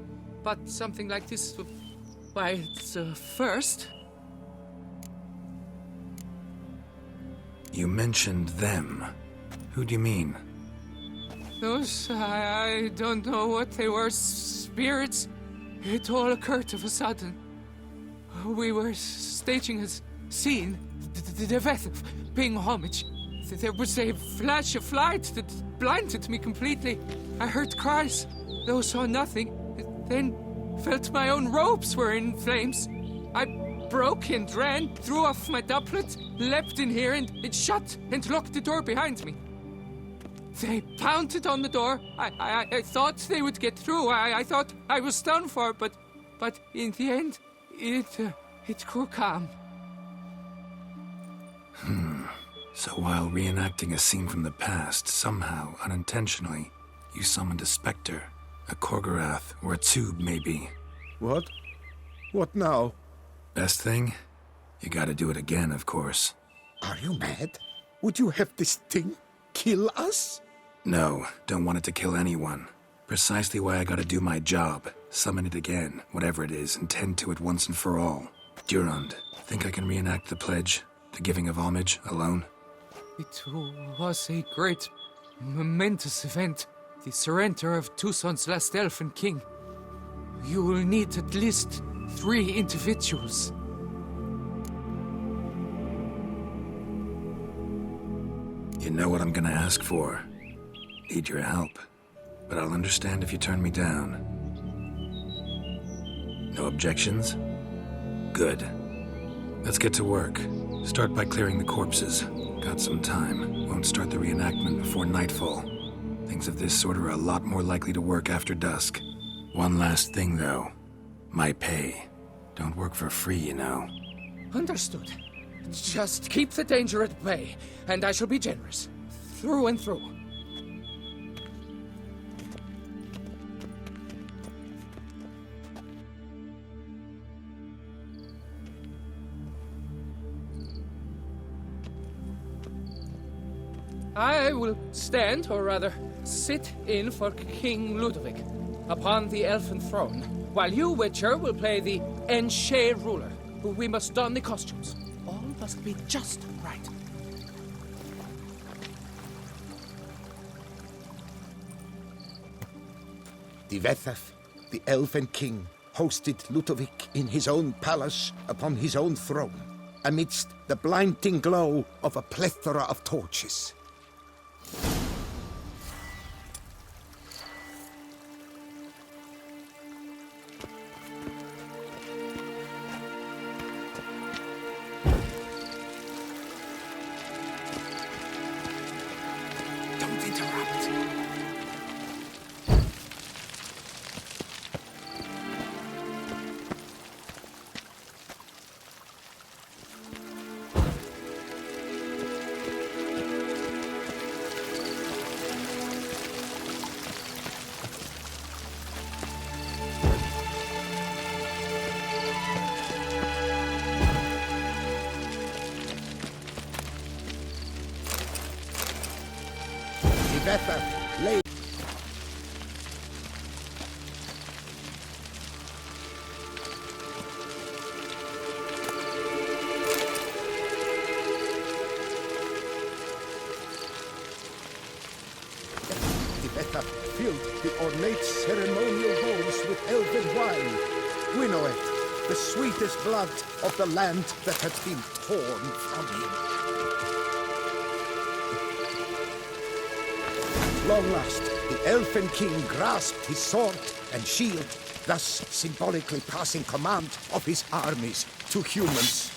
but something like this, why, it's a first. You mentioned them. Who do you mean? Those, I don't know what they were, spirits. It all occurred of a sudden. We were staging a scene, the death of paying homage. There was a flash of light that blinded me completely. I heard cries, though saw nothing. Then felt my own robes were in flames. I broke and ran, threw off my doublet, leapt in here and shut and locked the door behind me. They pounded on the door. I thought they would get through. I thought I was done for, but in the end, it grew calm. So while reenacting a scene from the past, somehow, unintentionally, you summoned a specter, a Korgorath, or a tube, maybe. What? What now? Best thing? You gotta do it again, of course. Are you mad? Would you have this thing kill us? No, don't want it to kill anyone. Precisely why I gotta do my job. Summon it again, whatever it is, and tend to it once and for all. Durand, think I can reenact the pledge? The giving of homage, alone? It was a great, momentous event. The surrender of Tucson's last elfin king. You will need at least 3 individuals. You know what I'm gonna ask for. Need your help. But I'll understand if you turn me down. No objections? Good. Let's get to work. Start by clearing the corpses. Got some time. Won't start the reenactment before nightfall. Things of this sort are a lot more likely to work after dusk. One last thing, though. My pay. Don't work for free, you know. Understood. Just keep the danger at bay, and I shall be generous. Through and through. I will stand, or rather, sit in for King Ludovic. upon the elfin throne, while you, Witcher, will play the Enshe ruler, who we must don the costumes. All must be just right. Divethaf, the Elven King, hosted Ludovic in his own palace upon his own throne, amidst the blinding glow of a plethora of torches. Don't interrupt. Divethaf lay. Divethaf filled the ornate ceremonial halls with elven wine. Winnoeth, the sweetest blood of the land that had been torn from him. At long last, the Elfen King grasped his sword and shield, thus symbolically passing command of his armies to humans.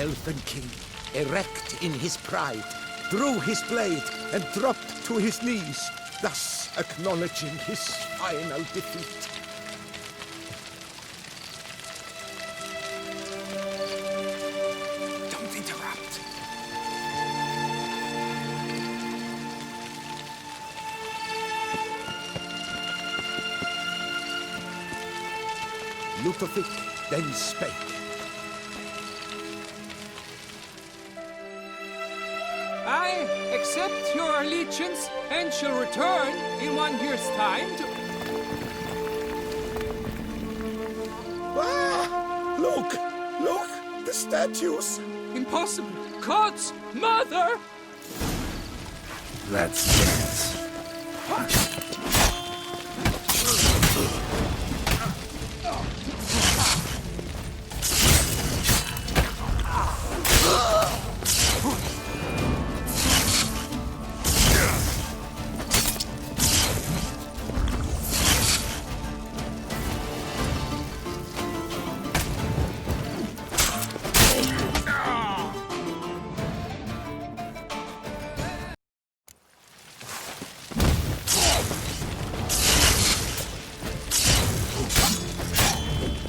Elfen King, erect in his pride, drew his blade and dropped to his knees, thus acknowledging his final defeat. Don't interrupt. Ludovic then spake. I accept your allegiance and shall return in 1 year's time to... Ah! Look! The statues! Impossible! God's mother! Let's dance.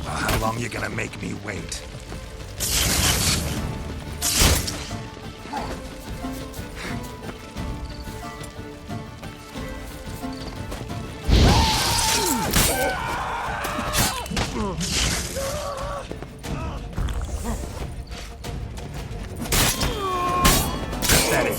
How long you gonna make me wait? Steady.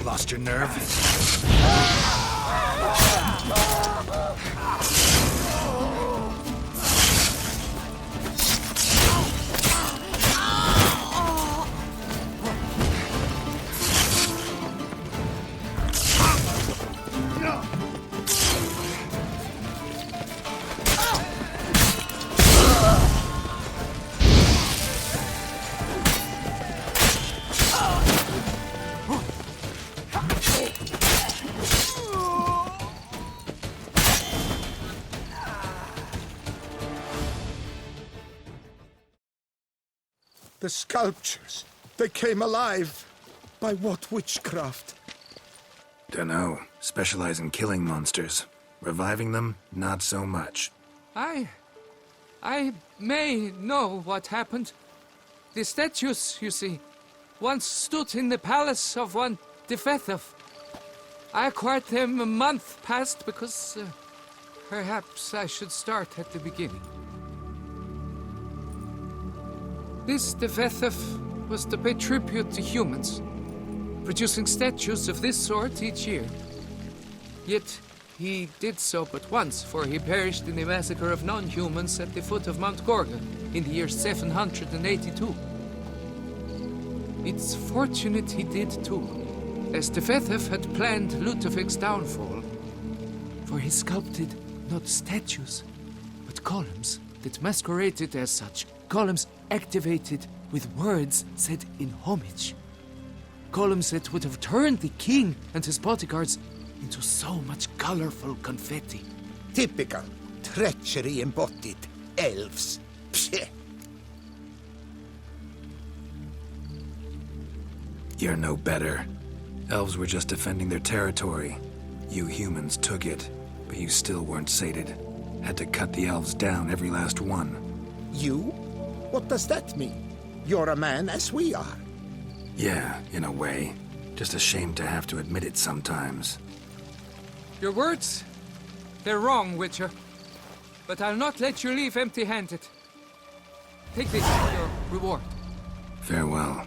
Lost your nerve? The sculptures, they came alive. By what witchcraft? Dunno. Specialize in killing monsters. Reviving them, not so much. I may know what happened. The statues, you see, once stood in the palace of one Defethov. I acquired them a month past because Perhaps I should start at the beginning. This Devethef was to pay tribute to humans, producing statues of this sort each year. Yet, he did so but once, for he perished in the massacre of non-humans at the foot of Mount Gorgon in the year 782. It's fortunate he did too, as Devethef had planned Ludovic's downfall, for he sculpted not statues, but columns that masqueraded as such. Columns activated with words said in homage. Columns that would have turned the king and his bodyguards into so much colorful confetti. Typical. Treachery embodied. Elves. Psheh. You're no better. Elves were just defending their territory. You humans took it, but you still weren't sated. Had to cut the elves down, every last one. You? What does that mean? You're a man as we are. Yeah, in a way. Just ashamed to have to admit it sometimes. Your words, they're wrong, Witcher. But I'll not let you leave empty-handed. Take this as your reward. Farewell.